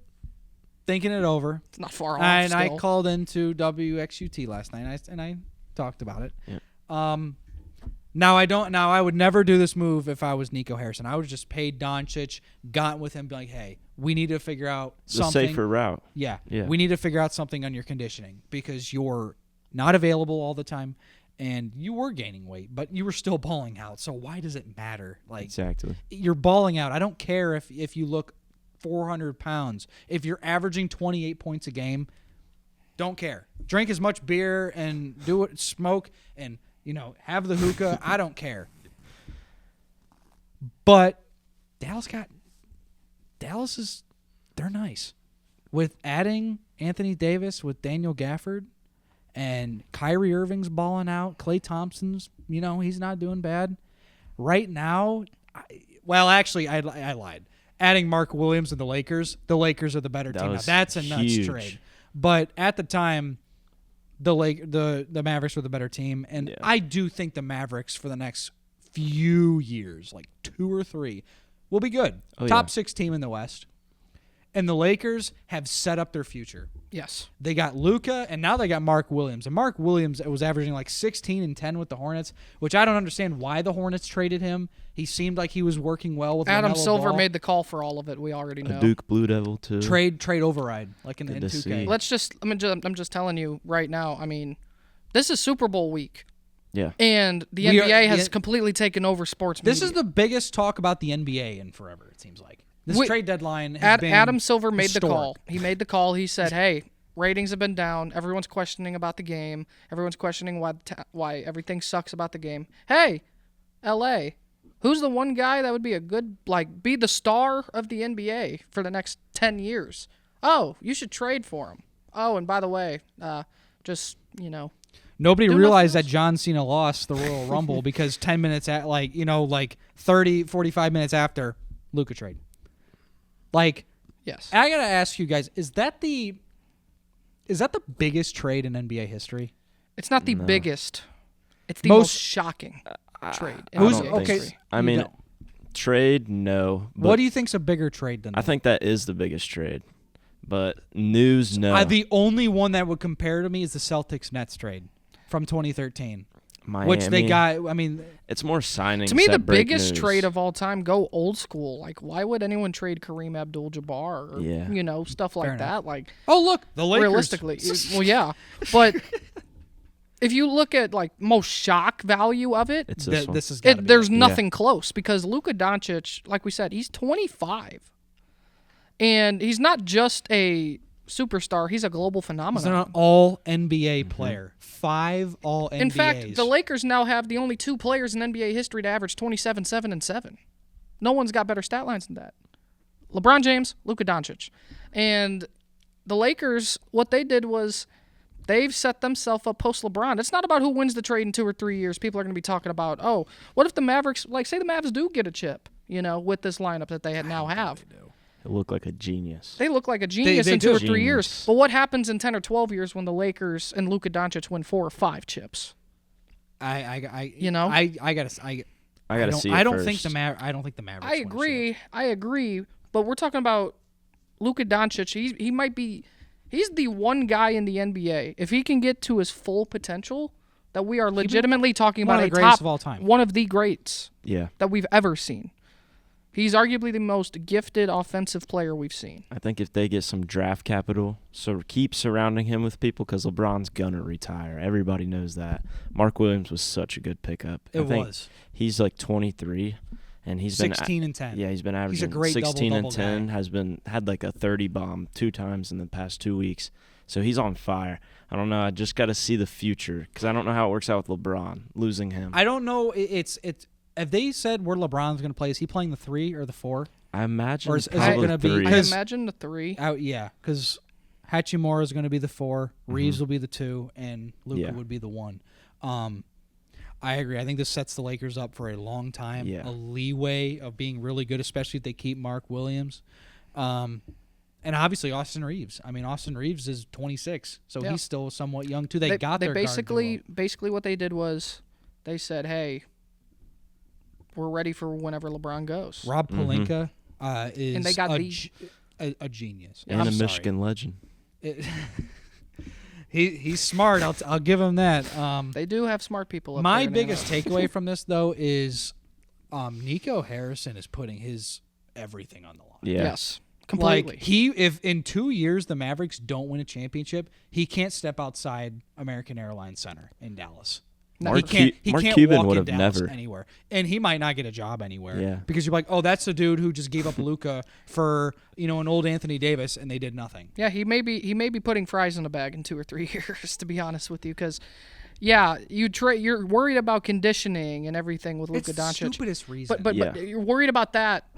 thinking it over, it's not far off. and I still. called into WXUT last night and I talked about it. Yeah. Now I would never do this move if I was Nico Harrison. I would have just paid Doncic, gotten with him, be like, hey, we need to figure out The something. safer route. Yeah. Yeah. We need to figure out something on your conditioning because you're not available all the time and you were gaining weight, but you were still balling out. So why does it matter? Like, Exactly. you're balling out. I don't care if you look 400 pounds. If you're averaging 28 points a game, don't care. Drink as much beer and do it, smoke and, have the hookah. I don't care. But they're nice. With adding Anthony Davis with Daniel Gafford and Kyrie Irving's balling out, Klay Thompson's, he's not doing bad. Right now, I lied. Adding Mark Williams and the Lakers are the better That team. Now, was that's a nuts huge. trade. But at the time, the Mavericks were the better team, and Yeah. I do think the Mavericks for the next few years, like 2 or 3, will be good. Oh, Top yeah. 6 team in the West. And the Lakers have set up their future. Yes. They got Luka, and now they got Mark Williams. And Mark Williams was averaging like 16 and 10 with the Hornets, which I don't understand why the Hornets traded him. He seemed like he was working well with Adam LaMelo Silver Ball. made the call for all of it. We already know. A Duke Blue Devil too. trade override like in Good to 2K. see. I'm just telling you right now. I mean, this is Super Bowl week, Yeah. and the We are- NBA has yeah. completely taken over sports. This media. is the biggest talk about the NBA in forever, it seems like. This Wait, trade deadline has been Adam Silver made the historic. call. He made the call. He said, "Hey, ratings have been down. Everyone's questioning about the game. Everyone's questioning why everything sucks about the game. Hey, LA, who's the one guy that would be a good be the star of the NBA for the next 10 years? Oh, you should trade for him. Oh, and by the way, just Nobody Do realized that nothing John Cena lost the Royal Rumble because 10 minutes 30, 45 minutes after Luka trade. yes. I got to ask you guys, is that the biggest trade in NBA history? It's not the No. biggest. It's the Most- most shocking trade. In Who's- I NBA don't think okay, so. history. I you mean, don't. trade, no. But What do you think's a bigger trade than I that? think that is the biggest trade. But news, no. The only one that would compare to me is the Celtics-Nets trade from 2013, Miami, which they got. I mean, It's more signings. To me, the that break biggest news. trade of all time, go old school. Like, why would anyone trade Kareem Abdul-Jabbar or, Yeah. stuff like Fair enough. that? Like, oh look, the Lakers. realistically. Well, yeah. But if you look at like most shock value of it, It's this one. This is gotta be there's it. nothing close because Luka Doncic, like we said, he's 25, and he's not just a superstar; he's a global He's phenomenon. an all NBA player. 5 all NBAs. In fact, the Lakers now have the only 2 players in NBA history to average 27, 7, and 7. No one's got better stat lines than that. LeBron James, Luka Doncic. And the Lakers, what they did was they've set themselves up post-LeBron. It's not about who wins the trade in 2 or 3 years. People are going to be talking about, oh, what if the Mavericks, like say the Mavs do get a chip, with this lineup that they now have. It looked like a genius. They look like a genius They in 2 or do. 3 years. Genius. But what happens in 10 or 12 years when the Lakers and Luka Doncic win 4 or 5 chips? I gotta I gotta see it I don't first. think the Mavericks. I agree. But we're talking about Luka Doncic. He might be. He's the one guy in the NBA. If he can get to his full potential, that we are legitimately talking one about of the a greatest top, of all time. one of the greats Yeah, that we've ever seen. He's arguably the most gifted offensive player we've seen. I think if they get some draft capital, so keep surrounding him with people because LeBron's gonna retire. Everybody knows that. Mark Williams was such a good pickup. I think was He's like 23, and he's 16 and 10. Yeah, he's been averaging He's a great 16 and double-double 10. guy. Had like a 30 bomb 2 times in the past 2 weeks. So he's on fire. I don't know. I just got to see the future because I don't know how it works out with LeBron losing him. I don't know. It's. Have they said where LeBron's going to play? Is he playing the 3 or the 4? I imagine Or is it probably gonna be- 3. I Because- imagine the 3. Yeah, because Hachimura is going to be the 4, Reeves Mhm. will be the 2, and Luka Yeah. would be the 1. I agree. I think this sets the Lakers up for a long time, Yeah. a leeway of being really good, especially if they keep Mark Williams. And obviously Austin Reeves. I mean, Austin Reeves is 26, so Yeah. he's still somewhat young too. They got their basically guard basically what they did was they said, hey, we're ready for whenever LeBron goes. duo. Rob Mhm. Pelinka is And they got a genius. and I'm a sorry. Michigan legend. He's smart. I'll give him that. They do have smart people up My there in the biggest NFL. takeaway from this though is Nico Harrison is putting his everything on the line. Yeah. Yes, completely. Like if in 2 years the Mavericks don't win a championship, he can't step outside American Airlines Center in Dallas. Never. He can't. He Mark can't Cuban walk would in have Dallas never. anywhere, and he might not get a job anywhere. Yeah. because you're like, oh, that's the dude who just gave up Luka for an old Anthony Davis, and they did nothing. Yeah, he may be putting fries in a bag in 2 or 3 years, to be honest with you, because, yeah, you're worried about conditioning and everything with Luka It's the Doncic. stupidest reason. But Yeah. you're worried about that.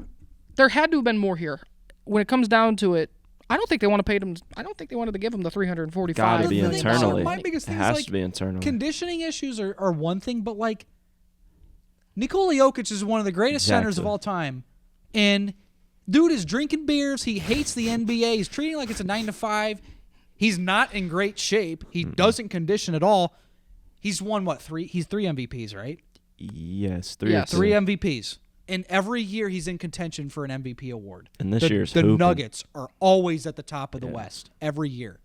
There had to have been more here. When it comes down to it, I don't think they want to pay him. I don't think they wanted to give him the $345 Gotta be million. internally. My biggest It thing has is to be internally. conditioning issues are one thing, but like Nikola Jokic is one of the greatest centers of Exactly. all time, and dude is drinking beers. He hates the NBA. He's treating it like it's a 9 to 5. He's not in great shape. He doesn't condition at all. He's won what 3? He's 3 MVPs, right? Yes, 3 Yes. or 2. 3 MVPs. And every year he's in contention for an MVP award. And this the, year's the hooping. Nuggets are always at the top of the Yeah. West every year.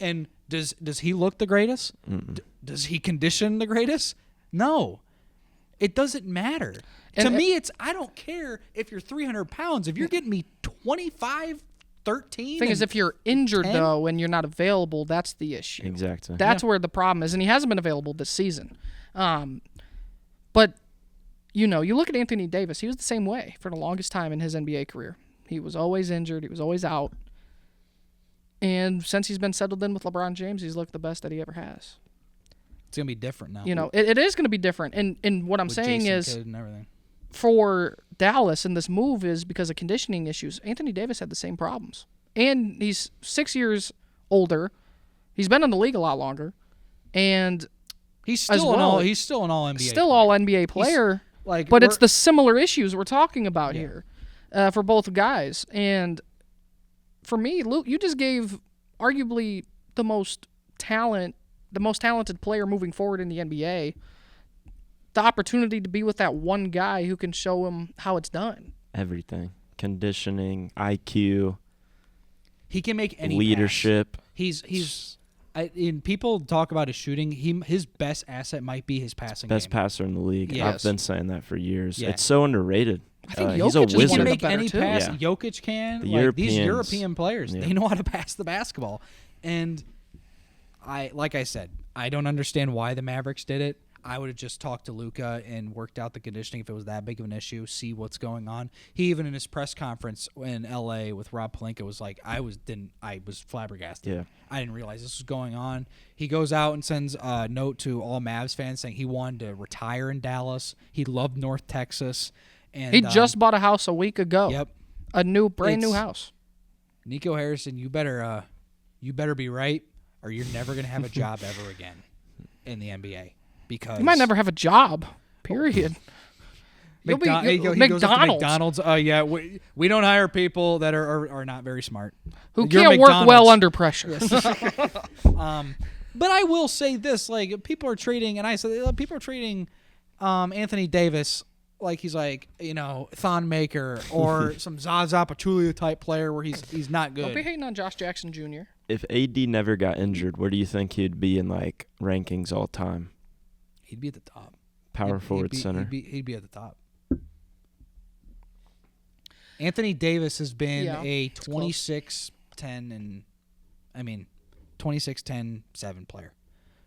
And does he look the greatest? Does he condition the greatest? No. It doesn't matter. And- to me, I don't care if you're 300 pounds. If you're getting me 25, 13. Thing is, if you're injured 10? though and you're not available, that's the issue. Exactly. That's where the problem is, and he hasn't been available this season. But you look at Anthony Davis. He was the same way for the longest time in his NBA career. He was always injured. He was always out. And since he's been settled in with LeBron James, he's looked the best that he ever has. it's going to be different now. It is going to be different. And what I'm with saying Jason is, Kidd and everything. for Dallas and this move is because of conditioning issues. Anthony Davis had the same problems. And he's 6 years older. He's been in the league a lot longer. And He's as still well, he's still an all NBA. still all NBA player. like But it's we're- the similar issues we're talking about here for both guys. And for me, Luke, you just gave arguably the most talented player moving forward in the NBA the opportunity to be with that one guy who can show him how it's done. Everything. Conditioning, IQ, he can make any leadership. pass. He's and people talk about his shooting. His best asset might be his passing Best game. passer in the league. Yes. I've been saying that for years. Yeah. It's so underrated. I think he's a Jokic is He one wizard. can of the make better any too. pass. Yeah. Jokic can. The Like these Europeans. European players, Yeah. they know how to pass the basketball. And like I said, I don't understand why the Mavericks did it. I would have just talked to Luka and worked out the conditioning if it was that big of an issue, see what's going on. He even in his press conference in LA with Rob Pelinka was like, I was flabbergasted. Yeah. I didn't realize this was going on. He goes out and sends a note to all Mavs fans saying he wanted to retire in Dallas. He loved North Texas. And He just bought a house a week ago. Yep. A brand new house. Nico Harrison, you better be right, or you're never gonna have a job ever again in the NBA. Because You might never have a job, period. You'll be He goes up to McDonald's, McDonald's. Yeah, we don't hire people that are not very smart. who You're can't work well McDonald's. under pressure. But I will say this: like people are treating, Anthony Davis like he's like Thon Maker or some Zaza Pachulia type player where he's not Don't be good. hating on Josh Jackson Jr. If AD never got injured, where do you think he'd be in like rankings all time? He'd be at the top. Power forward, center. He'd be at the top. Anthony Davis has been a 26-10 and 26-10-7 player.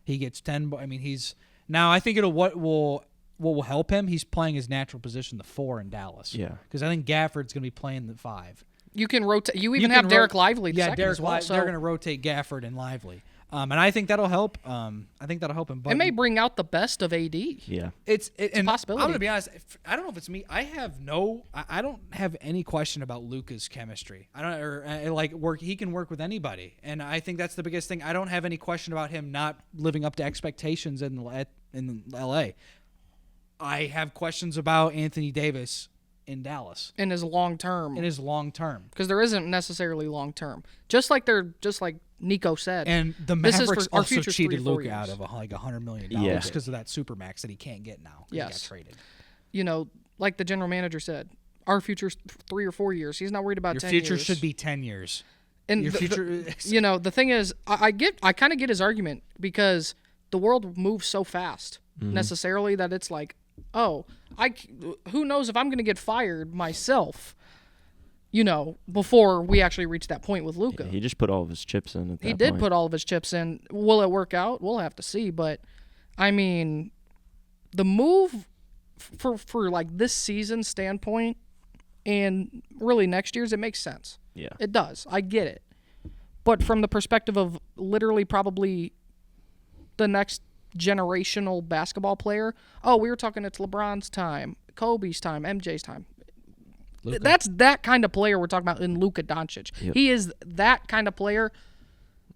He gets 10. He's now. I think what will help him. He's playing his natural position, the 4 in Dallas. Yeah. Because I think Gafford's going to be playing the 5. You can rotate. You even have Derek Lively. The second Derek as well, Lively. so They're going to rotate Gafford and Lively, and I think that'll help. I think that'll help him. But it may bring out the best of AD. Yeah. It's a possibility. I'm gonna be honest. I don't know if it's me. I don't have any question about Luka's chemistry. I don't work. He can work with anybody, and I think that's the biggest thing. I don't have any question about him not living up to expectations in LA. I have questions about Anthony Davis in Dallas in his long term. Because there isn't necessarily long term. Just like Nico said. And the This is Mavericks for our also future cheated 3 to 4 Luka out years. of like $100 million Yeah. because of that supermax that he can't get now. Yes. He got traded. Like the general manager said, our future's 3 or 4 years. He's not worried about Your 10 future years. should be 10 years. And Your future. the thing is, I kind of get his argument because the world moves so fast necessarily that it's like, who knows if I'm going to get fired myself, before we actually reach that point with Luka. He just put all of his chips in at that He did point. put all of his chips in. Will it work out? We'll have to see. But, the move for like this season standpoint and really next year's, it makes sense. Yeah. It does. I get it. But from the perspective of literally probably the next generational basketball player, we were talking it's LeBron's time, Kobe's time, MJ's time. Luka. That's that kind of player we're talking about in Luka Doncic. Yep. He is that kind of player.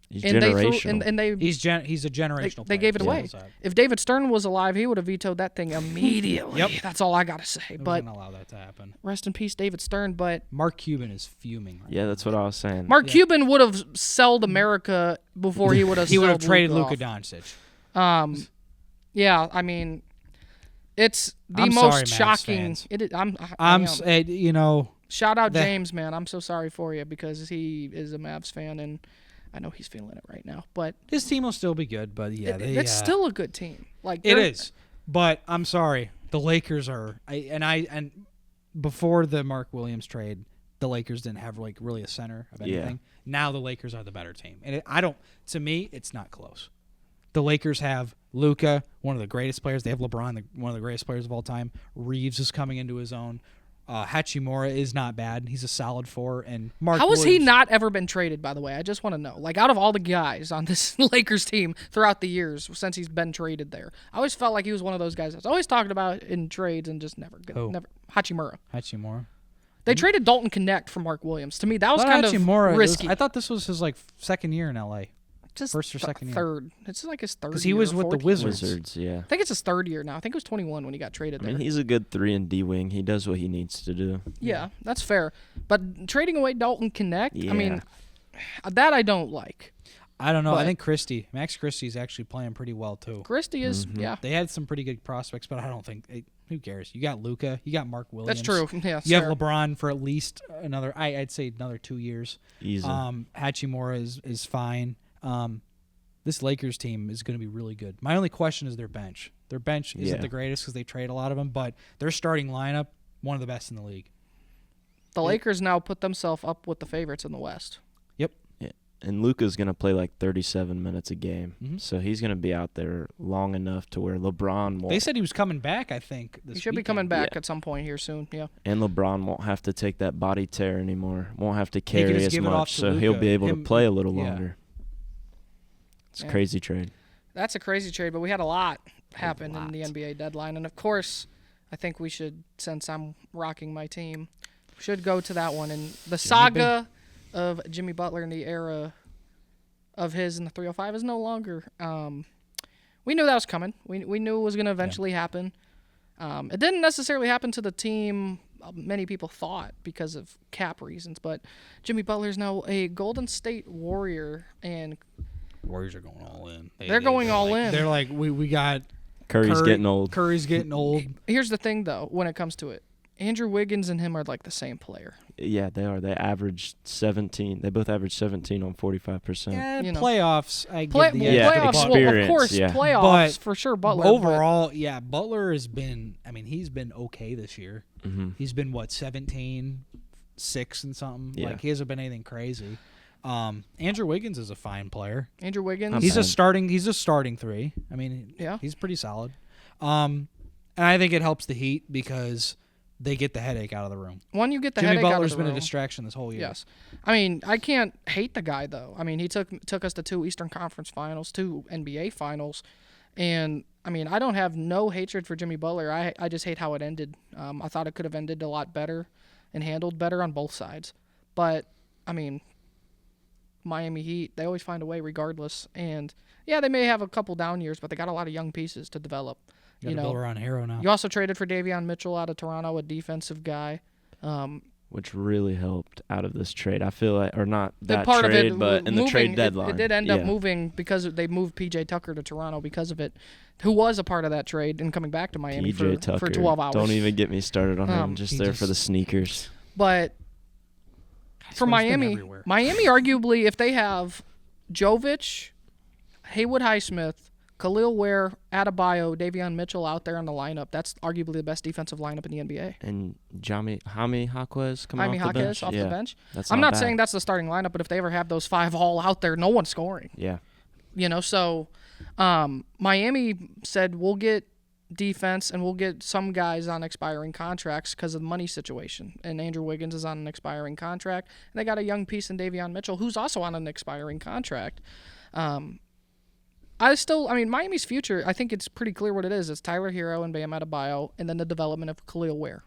He's And generational. they He's a generational player. they gave it away. So If David Stern was alive, he would have vetoed that thing immediately. Yep. That's all I gotta say. I But wouldn't allow that to happen. rest in peace, David Stern. But Mark Cuban is fuming. Right Yeah, that's what I was saying. Mark Cuban would have sold America before he would have. He would have sold traded Luka Luka off. Doncic. Yeah, it's the I'm most sorry, Mavs shocking. fans. It is. I I'm am. Shout out that- James, man. I'm so sorry for you because he is a Mavs fan and I know he's feeling it right now. But his team will still be good, but yeah, it's still a good team. Like it they're- is. But I'm sorry, the Lakers are. And before the Mark Williams trade, the Lakers didn't have like really a center of Yeah. anything. Now the Lakers are the better team, and to me, it's not close. The Lakers have Luka, one of the greatest players. They have LeBron, one of the greatest players of all time. Reeves is coming into his own. Hachimura is not bad. He's a solid 4. And Mark How has he Williams- not ever been traded, by the way? I just want to know. Like, out of all the guys on this Lakers team throughout the years since he's been traded there, I always felt like he was one of those guys that's always talking about in trades and just never. Hachimura. Hachimura. They traded Dalton Connect for Mark Williams. To me, that was Not kind Hachimura, of risky. I thought this was his second year in LA. Just first or second year. third. It's like his third. Because he was with the Wizards. Wizards, yeah. I think it's his third year now. I think it was 21 when he got traded I there. mean, he's a good 3 and D wing. He does what he needs to do. Yeah, that's fair. But trading away Dalton Connect, Yeah. I mean, that I don't like. I don't know. But- I think Max Christie's actually playing pretty well too. Christie is, yeah. They had some pretty good prospects, but I don't think who cares. You got Luka, you got Mark Williams. That's true. Yeah, You have fair. LeBron for at least I'd say another 2 years. Easy. Hachimura is fine. This Lakers team is going to be really good. My only question is their bench. Their bench isn't Yeah. the greatest because they trade a lot of them, but their starting lineup, one of the best in the league. The Lakers now put themselves up with the favorites in the West. Yep. Yeah. And Luka's going to play like 37 minutes a game. Mhm. So he's going to be out there long enough to where LeBron won't. They said he was coming back, I think. He should be coming back Yeah. at some point here soon. Yeah. And LeBron won't have to take that body tear anymore. Won't have to can carry just as give it off much. to So he'll Luka. be able to Him- play a little yeah. longer. It's a Yeah. crazy trade. That's a crazy trade, but we had a lot happen in the NBA deadline. And, of course, I think we should, since I'm rocking my team, should go to that one. And the saga of Jimmy Butler in the era of his in the 305 is no longer. We knew that was coming. We knew it was going to eventually happen. It didn't necessarily happen to the team many people thought because of cap reasons, but Jimmy Butler is now a Golden State Warrior, and Warriors are going all in. They're going all in. They're like, we got Curry's Curry- getting old. Curry's getting old. here's the thing, though, when it comes to it. Andrew Wiggins and him are like the same player. Yeah, they are. They averaged 17. They both averaged 17 on 45%. Yeah, You know. playoffs. I Play, get the Yeah, playoffs, edge. well, of experience, course, yeah. playoffs But for sure. Butler Overall, yeah, Butler has been. I mean, he's been okay this year. Mm-hmm. He's been what 17, 6 and something. Yeah. Like he hasn't been anything crazy. Andrew Wiggins is a fine player. Andrew Wiggins. Not He's a bad. starting. He's a starting 3. I mean, Yeah. he's pretty solid. And I think it helps the Heat because they get the headache out of the room. When you get the Jimmy headache out Butler's of the been room, a distraction this whole year. Yes, I mean I can't hate the guy though. I mean he took us to 2 Eastern Conference Finals, 2 NBA Finals, and I mean I don't have no hatred for Jimmy Butler. I just hate how it ended. I thought it could have ended a lot better and handled better on both sides. But I mean Miami Heat, they always find a way regardless. And yeah, they may have a couple down years, but they got a lot of young pieces to develop. You You got to build know, around Hero now. you also traded for Davion Mitchell out of Toronto, a defensive guy. Which really helped out of this trade. I feel like, or not The that part trade, of it but in the moving, trade deadline. it did end up Yeah. moving because they moved PJ Tucker to Toronto because of it, who was a part of that trade and coming back to Miami PJ Tucker. for 12 hours. Don't even get me started on him. Um, Just he there just- for the sneakers. But for swear he's been Miami, everywhere. Miami arguably, if they have Jovic, Haywood Highsmith, Khalil Ware, Adebayo, Davion Mitchell out there in the lineup, that's arguably the best defensive lineup in the NBA. And Jaime Jaquez coming Jaime off the bench. Jaquez off yeah, the bench. That's I'm not bad. saying that's the starting lineup, but if they ever have those 5 all out there, no one's scoring. Yeah. You know, so Miami said we'll get defense and we'll get some guys on expiring contracts because of the money situation. And Andrew Wiggins is on an expiring contract. And they got a young piece in Davion Mitchell who's also on an expiring contract. Miami's future, I think it's pretty clear what it is. It's Tyler Hero and Bam Adebayo, and then the development of Khalil Ware.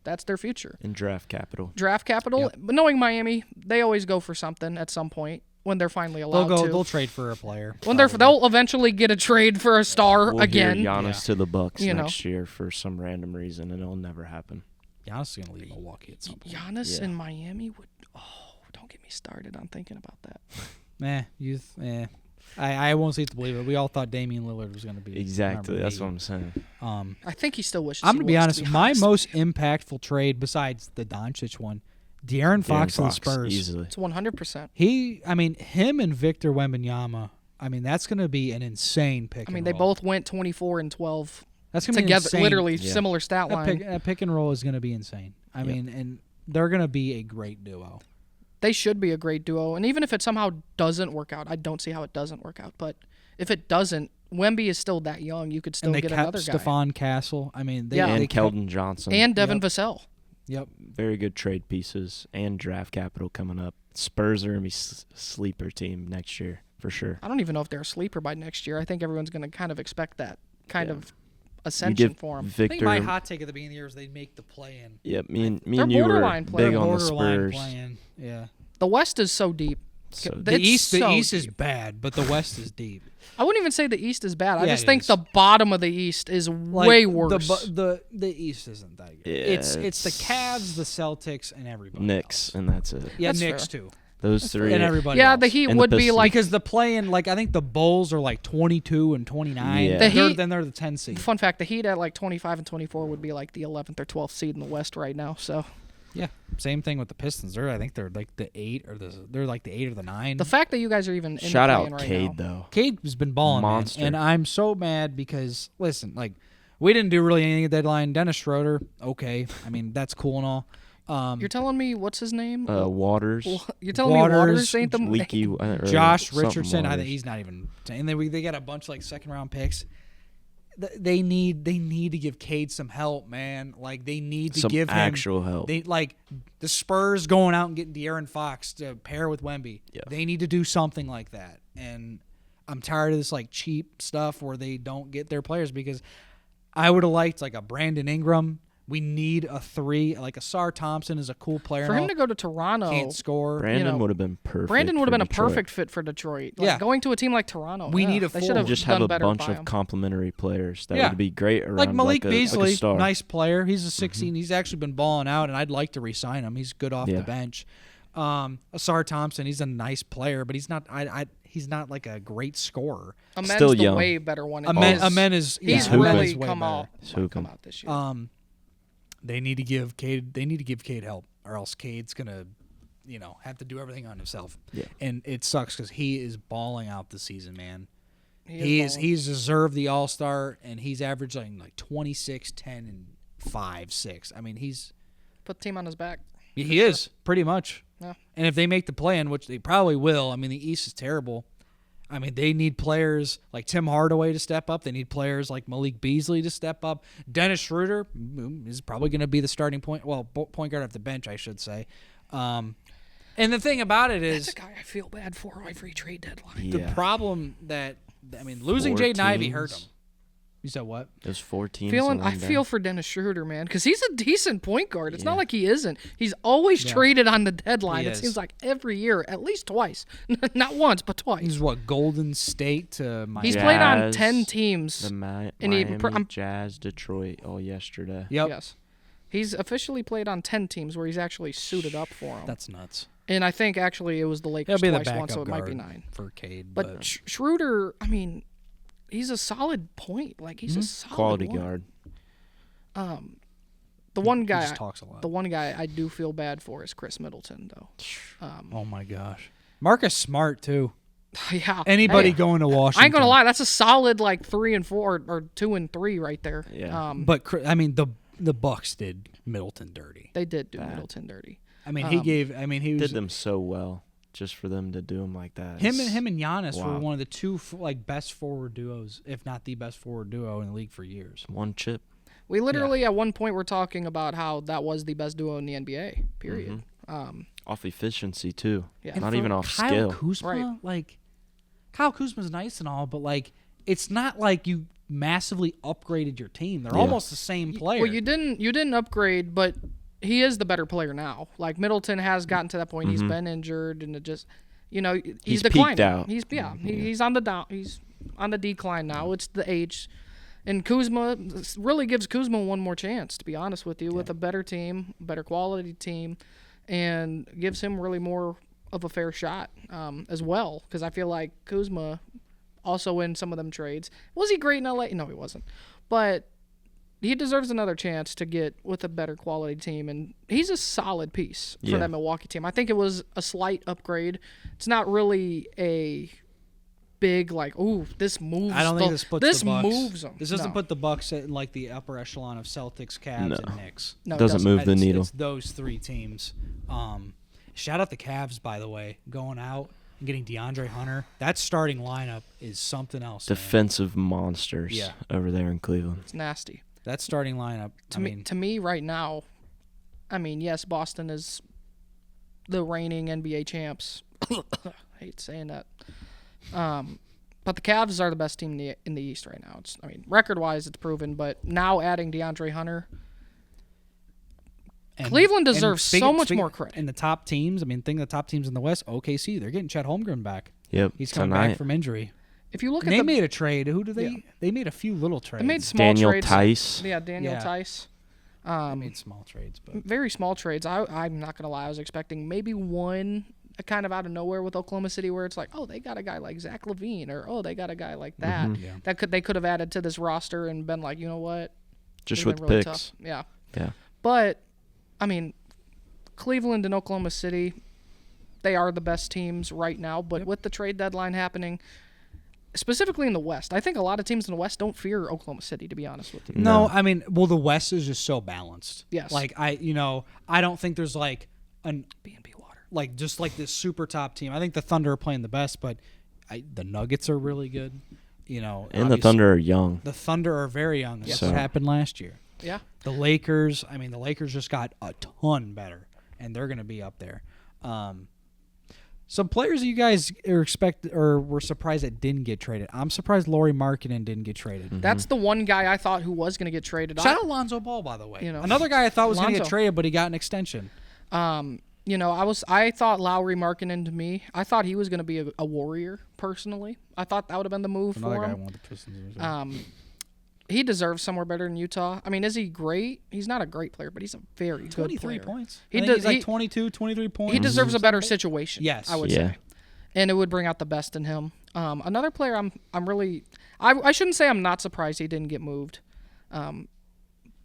That's their future. In draft capital. Draft capital, Yep. but knowing Miami, they always go for something at some point when they're finally allowed to. They'll trade for a player. When probably. they'll eventually get a trade for a star We'll again. hear Giannis Yeah. to the Bucks You know. next year for some random reason, and it'll never happen. Giannis is gonna leave Milwaukee at some point. Giannis Yeah. in Miami would. Oh, don't get me started on thinking about that. Youth. I won't see it to believe it. We all thought Damian Lillard was gonna be Exactly. number That's 8. what I'm saying. I think he still wishes. I'm he gonna be was, honest. to My honest. most impactful trade besides the Doncic one, De'Aaron Fox to the Spurs. Easily. It's 100%. Him and Victor Wembanyama. That's gonna be an insane pick. I mean, and they roll. both went 24 and 12 That's gonna be together, insane. literally Yeah. similar stat line. That pick and roll is gonna be insane. I mean, and they're gonna be a great duo. They should be a great duo, and even if it somehow doesn't work out, I don't see how it doesn't work out. But if it doesn't, Wemby is still that young. You could still And they get kept another guy. Stephon Castle. They And kept- Keldon Johnson. And Devin Yep. Vassell. Yep. Very good trade pieces and draft capital coming up. Spurs are going to be sleeper team next year for sure. I don't even know if they're a sleeper by next year. I think everyone's going to kind of expect that kind Yeah. of You ascension give for them. I think Victor. my hot take at the beginning of the year is they'd make the play in. Yeah, me and They're you were borderline players. big on the Borderline Spurs. playing. Yeah. The West is so deep. So The The East so is deep. bad, but the West is deep. I wouldn't even say the East is bad. I Yeah, just it think is. the bottom of the East is way worse. The East isn't that good. Yeah, it's the it's- Cavs, the Celtics, and everybody. Knicks, else. and that's it. Yeah, That's Knicks fair. too, Those three. and everybody. yeah, else. the Heat And the would be Pistons. like. because the play-in, I think the Bulls are like 22 and 29. Yeah. The Heat- Then they're the 10 seed. Fun fact: the Heat at like 25 and 24 would be like the 11th or 12th seed in the West right now. So Yeah, same thing with the Pistons. I think they're like the 8 or they're like the 8 or the 9. the fact that you guys are even in Shout the out play-in right Cade now. though. Cade has been balling, man, Monster. and I'm so mad because listen, we didn't do really anything at deadline. Dennis Schroeder, okay, that's cool and all. You're telling me what's his name? Waters. You're telling me Waters ain't the Leaky. or Josh something Richardson, I Waters. think he's not even. And they got a bunch of like second round picks. They need to give Cade some help, man. Like they need to Some give him actual help. They like the Spurs going out and getting De'Aaron Fox to pair with Wemby. Yeah. They need to do something like that. And I'm tired of this like cheap stuff where they don't get their players because I would have liked like a Brandon Ingram. We need a 3. Like a Sar Thompson is a cool player. For and him all. to go to Toronto, Can't score. Brandon would have been perfect. Brandon would have for been a Detroit. perfect fit for Detroit. Like, Yeah. going to a team like Toronto. We need a they forward. should have Just done have a better bunch by of him. complementary players that Yeah. would be great around Like Malik a Beasley, star. nice player. He's a 16. He's actually been balling out, and I'd like to re-sign him. He's good off Yeah. the bench. Asar Thompson, he's a nice player, but he's not. He's not like a great scorer. Amen's Still the young. way better one. Amen is He's Amen really is way come better. out. He's hooping. Come out this year. They need to give Cade. They need to give Cade help, or else Cade's gonna, have to do everything on himself. Yeah. And it sucks because he is balling out this season, man. He He's deserved the All-Star, and he's averaging like 26, 10, and 5, 6. I mean, put the team on his back. he is pretty much. Yeah. And if they make the play-in, which they probably will, I mean, the East is terrible. I mean, they need players like Tim Hardaway to step up. They need players like Malik Beasley to step up. Dennis Schroeder is probably going to be the starting point. Well, point guard off the bench, I should say. And the thing about it is That's a guy I feel bad for every trade deadline. Yeah. the problem that losing 4 Jaden Ivey hurt teams. him. You said what? There's 4 teams. I feel for Dennis Schroeder, man, because he's a decent point guard. It's not like he isn't. He's always traded on the deadline. He It is. seems like every year, at least twice. Not once, but twice. He's what, Golden State to Miami? He's played on Jazz, 10 teams. The and he- Miami I'm- Jazz, Detroit, all yesterday. Yep. Yes. He's officially played on 10 teams where he's actually suited up for them. That's nuts. And I think actually it was the Lakers He'll be the twice once, backup so it might be guard 9. for Cade. But Schroeder, he's a solid point. Like, he's a solid Quality one. guard. The one guy, just talks a lot. the one guy I do feel bad for is Chris Middleton, though. Oh my gosh. Marcus Smart too. Yeah. Anybody Hey, going to Washington? I ain't gonna lie, that's a solid like 3 and 4 or 2 and 3 right there. Yeah. But the Bucks did Middleton dirty. They did do Middleton dirty. He was Did them so well just for them to do them like that. him and Giannis were Wow. one of the 2 best forward duos, if not the best forward duo in the league for years. One chip. We literally at one point were talking about how that was the best duo in the NBA. Period. Off efficiency, too. Yeah. Not For even off Kyle skill. Kuzma, Right. like Kyle Kuzma's nice and all, but like it's not like you massively upgraded your team. They're almost the same player. Well, you didn't upgrade, but he is the better player now. Like Middleton has gotten to that point. He's been injured, and it just, he's He's declining. peaked out. He's on the down. He's on the decline now. It's the age, and Kuzma really gives Kuzma one more chance. To be honest with you, with a better team, better quality team, and gives him really more of a fair shot as well. Because I feel like Kuzma also in some of them trades. Was he great in LA? No, he wasn't. But he deserves another chance to get with a better quality team, and he's a solid piece for Yeah. that Milwaukee team. I think it was a slight upgrade. It's not really a big like, ooh, this moves. I don't think this puts the Bucks. moves them. This doesn't put the Bucks in like the upper echelon of Celtics, Cavs, No. and Knicks. no, it Doesn't move the It's- needle. It's those 3 teams. Shout out the Cavs, by the way, going out and getting DeAndre Hunter. That starting lineup is something else. Man. Defensive monsters Yeah. over there in Cleveland. It's nasty. That starting lineup. To me right now, yes, Boston is the reigning NBA champs. I hate saying that. But the Cavs are the best team in the East right now. Record-wise, it's proven. But now adding DeAndre Hunter, Cleveland deserves so much more credit. And the top teams, think of the top teams in the West, OKC, they're getting Chet Holmgren back. Yep. He's coming tonight. back from injury. if you look And at they made a trade. Who do they? Yeah. They made a few little trades. they made small Daniel trades. Tice. Yeah, Daniel Yeah. Tice. They made small trades, but Very small trades. I'm not gonna lie. I was expecting maybe one kind of out of nowhere with Oklahoma City, where it's like, oh, they got a guy like Zach LaVine, or oh, they got a guy like that. Yeah. They could have added to this roster and been like, you know what? Just Would've with been really picks. tough. Yeah. Yeah. But Cleveland and Oklahoma City, they are the best teams right now. But with the trade deadline happening, specifically in the West. I think a lot of teams in the West don't fear Oklahoma City, to be honest with you. No, No. I mean, well, the West is just so balanced. Yes. Like I don't think there's like an B&B water. like just like this super top team. I think the Thunder are playing the best, but the Nuggets are really good. You know, And the obviously, Thunder are young. The Thunder are very young. That's So- what happened last year. Yeah. The Lakers, the Lakers just got a ton better, and they're going to be up there. Some players that you guys were surprised that didn't get traded. I'm surprised Lauri Markkanen didn't get traded. That's the one guy I thought who was going to get traded. Shout out Lonzo Ball, by the way. You know, Another guy I thought was going to get Lonzo. traded, but he got an extension. I thought Lauri Markkanen to me. I thought he was going to be a Warrior personally. I thought that would have been the move Another for guy I him. wanted the Pistons. to do. He deserves somewhere better than Utah. I mean, is he great? He's not a great player, but he's a very good 23 player. points. He I think does- he's like he- 22, 23 points. He deserves a better situation. Yes. I would Yeah. say, and it would bring out the best in him. Another player, I shouldn't say I'm not surprised he didn't get moved,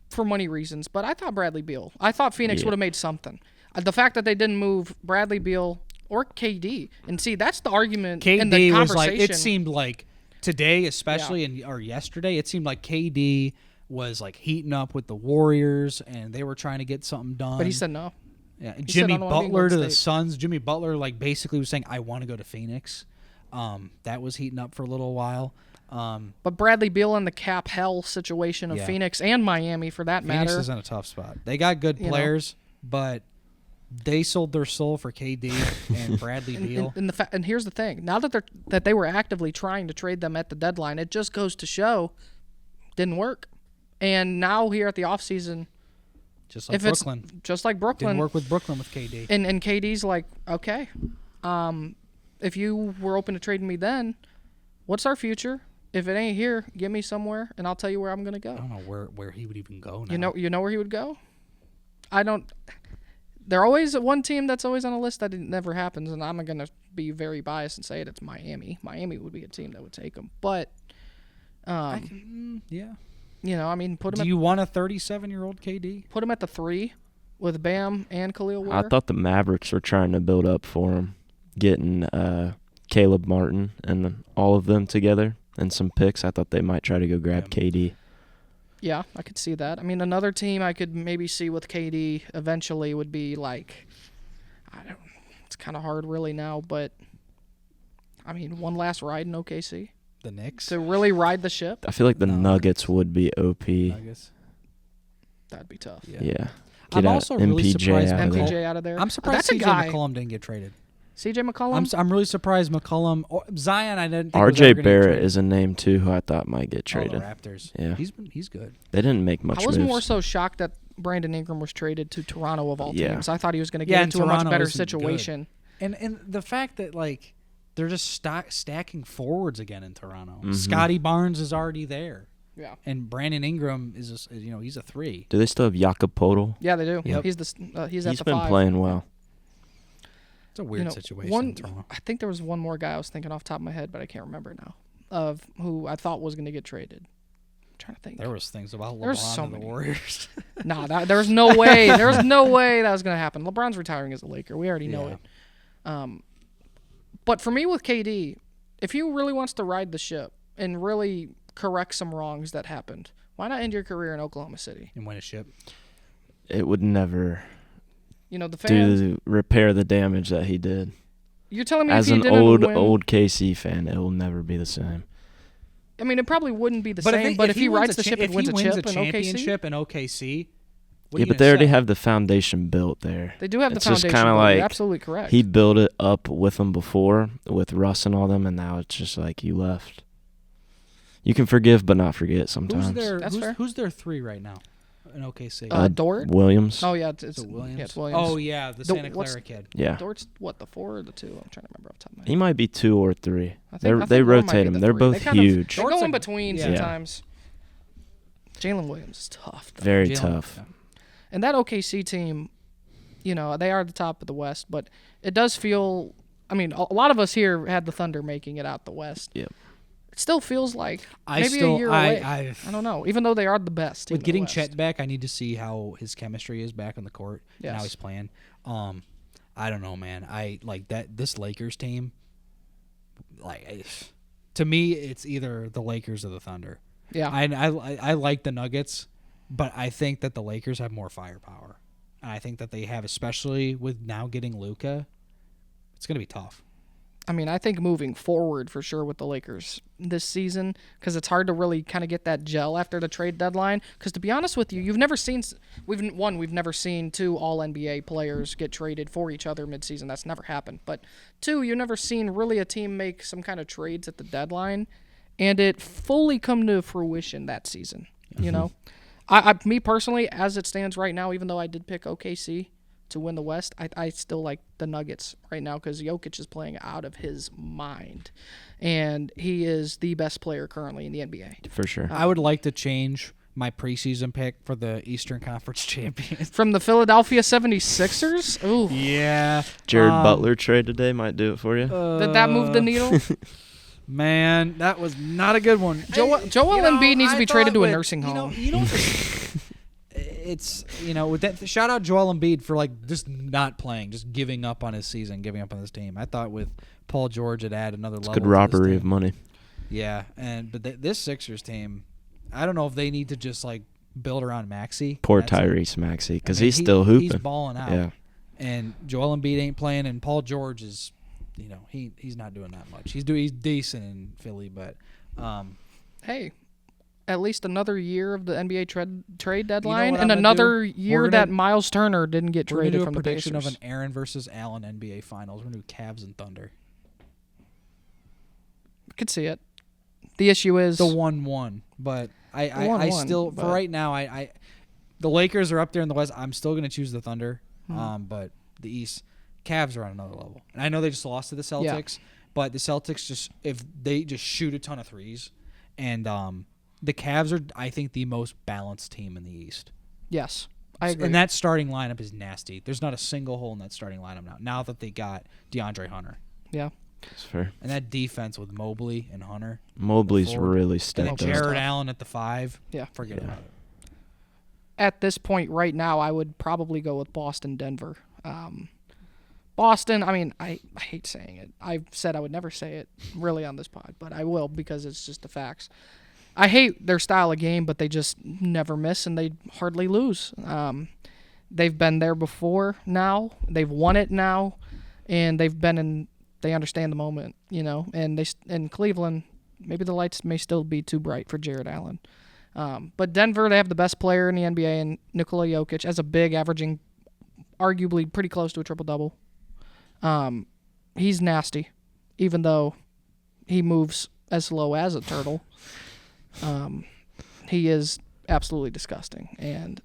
for money reasons. But I thought Bradley Beal. I thought Phoenix Yeah. would have made something. The fact that they didn't move Bradley Beal or KD, and see that's the argument in the KD was conversation. like, it seemed like today, especially or yesterday, it seemed like KD was like heating up with the Warriors, and they were trying to get something done. but he said no. Yeah, said, Jimmy "I don't wanna be in Butler to Golden the State." Suns. Jimmy Butler like basically was saying, "I want to go to Phoenix." That was heating up for a little while. But Bradley Beal in the cap hell situation of Yeah. Phoenix and Miami, for that Phoenix matter. is in a tough spot. They got good You know. players, but they sold their soul for KD and Bradley Beal. And here's the thing: now that they were actively trying to trade them at the deadline, it just goes to show didn't work. And now here at the offseason, Just like if Brooklyn. it's just like Brooklyn, Didn't work with Brooklyn with KD. and KD's like, okay, if you were open to trading me then, what's our future? If it ain't here, get me somewhere, and I'll tell you where I'm gonna I go. don't know where he would even go now. You know where he would go? I don't. They're always one team that's always on a list that it never happens, and I'm gonna be very biased and say it's Miami. Miami would be a team that would take him, but Yeah. put him Do you want a 37-year-old KD? put him at the 3 with Bam and Khalil I Ware. thought the Mavericks were trying to build up for him, getting Caleb Martin and all of them together and some picks. I thought they might try to go grab KD. Yeah, I could see that. I mean, another team I could maybe see with KD eventually would be like, it's kind of hard really now, but I mean, one last ride in OKC The Knicks? to really ride the ship. I feel like the Nuggets would be OP. Nuggets. That'd be tough. Yeah. I'm Get out also really MPJ surprised out of there. MPJ out of there. I'm surprised That's a CJ guy. McCollum didn't get traded. CJ McCollum. I'm really surprised McCollum. Zion, I didn't think was ever RJ gonna get Barrett traded. is a name, too, who I thought might get Oh, the traded. Raptors. Yeah. He's good. They didn't make much I was moves. more so shocked that Brandon Ingram was traded to Toronto of all Yeah. teams. I thought he was going to Yeah, get and into a much Toronto better isn't good. situation. And the fact that like they're just stacking forwards again in Toronto. Mhm. Scotty Barnes is already there, Yeah. and Brandon Ingram is he's a 3. Do they still have Jakob Poeltl? Yeah, they do. Yep. He's at He's the been 5. playing well. It's a weird situation One, in Toronto. I think there was one more guy I was thinking off the top of my head, but I can't remember now, of who I thought was going to get traded. I'm trying to think. There was things about There's LeBron so and the many. Warriors. Nah, there was no way. There was no way that was going to happen. LeBron's retiring as a Laker. We already know Yeah. it. But for me with KD, if he really wants to ride the ship and really correct some wrongs that happened, why not end your career in Oklahoma City? And win a ship. It would never The fans. repair the damage that he did. You're telling me As if he an didn't win, old KC fan, it will never be the same. I mean, it probably wouldn't be the same. But if he rides the ship and wins a chip in OKC, championship in OKC, what are Yeah, you but they gonna already say? have the foundation built there. they do have the It's just foundation. kinda but like you're absolutely correct. He built it up with them before, with Russ and all them, and now it's just like you left. You can forgive but not forget sometimes. That's fair. Who's their 3 right now in OKC? Dort. Williams. Oh yeah, it's Is it Williams? Yeah, it's Williams. Oh yeah, the Santa Clara kid. Yeah. Dort's what, the 4 or the 2? I'm trying to remember off the top of my head. He might be 2 or 3. I They think Dort might rotate be him. the They're 3. both They kind of- huge. They Dort's go in a- between yeah. sometimes. Jalen Williams is tough, though. Very Jalen- tough. yeah. And that OKC team, they are at the top of the West, but it does feel. I mean, a lot of us here had the Thunder making it out the West. Yep. It still feels like I maybe still- a year I- away. I've- I don't know. Even though they are the best team With in getting the West. Chet back, I need to see how his chemistry is back on the court and how Yes. he's playing. I don't know, man. I like that this Lakers team. Like to me, it's either the Lakers or the Thunder. Yeah. I like the Nuggets, but I think that the Lakers have more firepower. And I think that they have, especially with now getting Luka, it's going to be tough. I mean, I think moving forward for sure with the Lakers this season, because it's hard to really kind of get that gel after the trade deadline. Because to be honest with you, we've never seen two All NBA players get traded for each other midseason. That's never happened. But two, you've never seen really a team make some kind of trades at the deadline, and it fully come to fruition that season. You know, me personally, as it stands right now, even though I did pick OKC to win the West, I still like the Nuggets right now because Jokic is playing out of his mind, and he is the best player currently in the NBA. For sure. I would like to change my preseason pick for the Eastern Conference champions. From the Philadelphia 76ers? Ooh. Yeah. Jared Butler trade today might do it for you. Did that move the needle? Man, that was not a good one. Joel Embiid needs to be traded to a nursing home. It's, with that, shout out Joel Embiid for just not playing, just giving up on his season, giving up on his team. I thought with Paul George it'd add another level. Good robbery of money. Yeah, but this Sixers team, I don't know if they need to just build around Maxey. Poor Tyrese Maxey, because he's still hooping. He's balling out. Yeah. And Joel Embiid ain't playing, and Paul George is, he's not doing that much. He's decent in Philly, but hey, at least another year of the NBA trade deadline, what and I'm gonna another do? year that Miles Turner didn't get we're gonna traded do from a the prediction Pacers. of an Aaron versus Allen NBA Finals. We're gonna do Cavs and Thunder. Could see it. The issue is The 1-1, but I 1-1, still but- for right now the Lakers are up there in the West. I'm still gonna choose the Thunder, but the East, Cavs are on another level. And I know they just lost to the Celtics, but the Celtics if they just shoot a ton of threes, and the Cavs are, I think, the most balanced team in the East. Yes, I agree. And that starting lineup is nasty. There's not a single hole in that starting lineup now that they got DeAndre Hunter. Yeah. That's fair. And that defense with Mobley and Hunter. Mobley's forward, really and stepped then up. Jared Allen at the 5. Yeah. Forget about it. At this point right now, I would probably go with Boston, Denver. Boston, I mean, I hate saying it. I've said I would never say it really on this pod, but I will because it's just the facts. I hate their style of game, but they just never miss, and they hardly lose. They've been there before now. They've won it now, and they understand the moment, and in Cleveland, maybe the lights may still be too bright for Jared Allen. But Denver, they have the best player in the NBA, and Nikola Jokic, as a big, averaging arguably pretty close to a triple-double. He's nasty, even though he moves as slow as a turtle. He is absolutely disgusting. And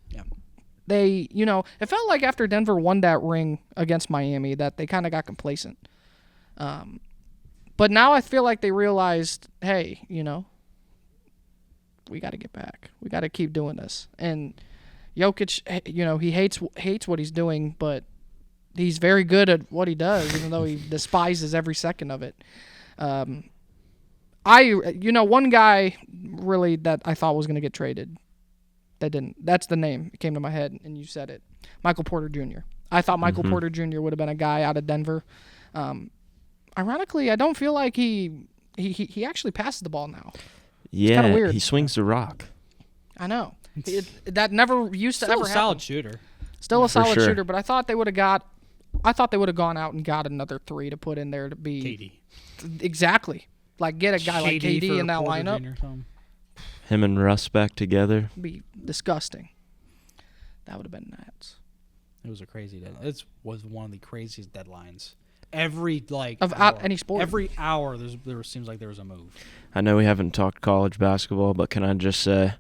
they, it felt like after Denver won that ring against Miami that they kind of got complacent. But now I feel like they realized, hey, we got to get back. We got to keep doing this. And Jokic, he hates what he's doing, but he's very good at what he does, even though he despises every second of it. One guy really that I thought was going to get traded, that didn't. That's the name. It came to my head, and you said it. Michael Porter Jr. I thought Michael Porter Jr. would have been a guy out of Denver. Ironically, I don't feel like he actually passes the ball now. Yeah, kinda weird. he swings the rock. I know. That never used to Still ever a happen. solid shooter. Still a solid sure. shooter, but I thought they would have gone out and got another 3 to put in there to be KD. Exactly. Like get a guy like KD for in that Porter lineup. Jr. or something. Him and Russ back together. Be disgusting. That would have been nuts. It was a crazy deadline. It was one of the craziest deadlines. Every Of hour, any sport. Every hour there seems like there was a move. I know we haven't talked college basketball, but can I just say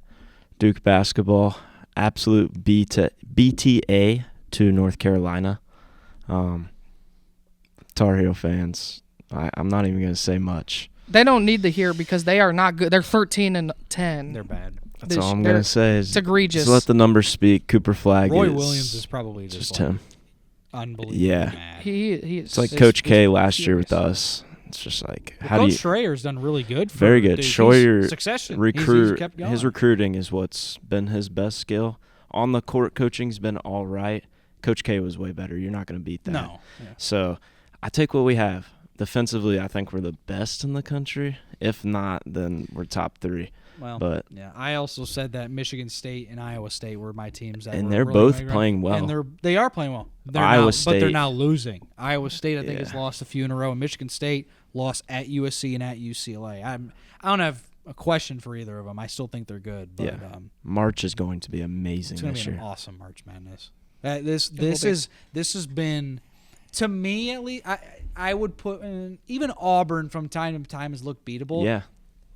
Duke basketball, absolute BTA to North Carolina. Tar Heel fans, I'm not even going to say much. They don't need to hear because they are not good. They're 13-10. They're bad. That's all I'm going to say. Is It's egregious. Just let the numbers speak. Cooper Flag Roy is Williams is probably just like him. unbelievably Yeah. mad. He is. It's like It's- Coach K it's last year with serious. us. It's just like, Well, how Coach do you... Schraer's done really good. For Very good. Duke. Schroyer He's succession. He's kept going. His recruiting is what's been his best skill. On the court, coaching's been all right. Coach K was way better. You're not going to beat that. No. Yeah. So I take what we have. Defensively, I think we're the best in the country. If not, then we're top 3. Well, But yeah, I also said that Michigan State and Iowa State were my teams. That and were they're really both going playing well. And they are playing well. They're Iowa but they're State- now losing. Iowa State, I think, has Yeah. lost a few in a row, and Michigan State lost at USC and at UCLA. I don't have a question for either of them. I still think they're good. But, Yeah. March is going to be amazing it's going to this be year. an awesome March Madness. This has been, to me at least, I would put in, even Auburn from time to time has looked beatable. Yeah.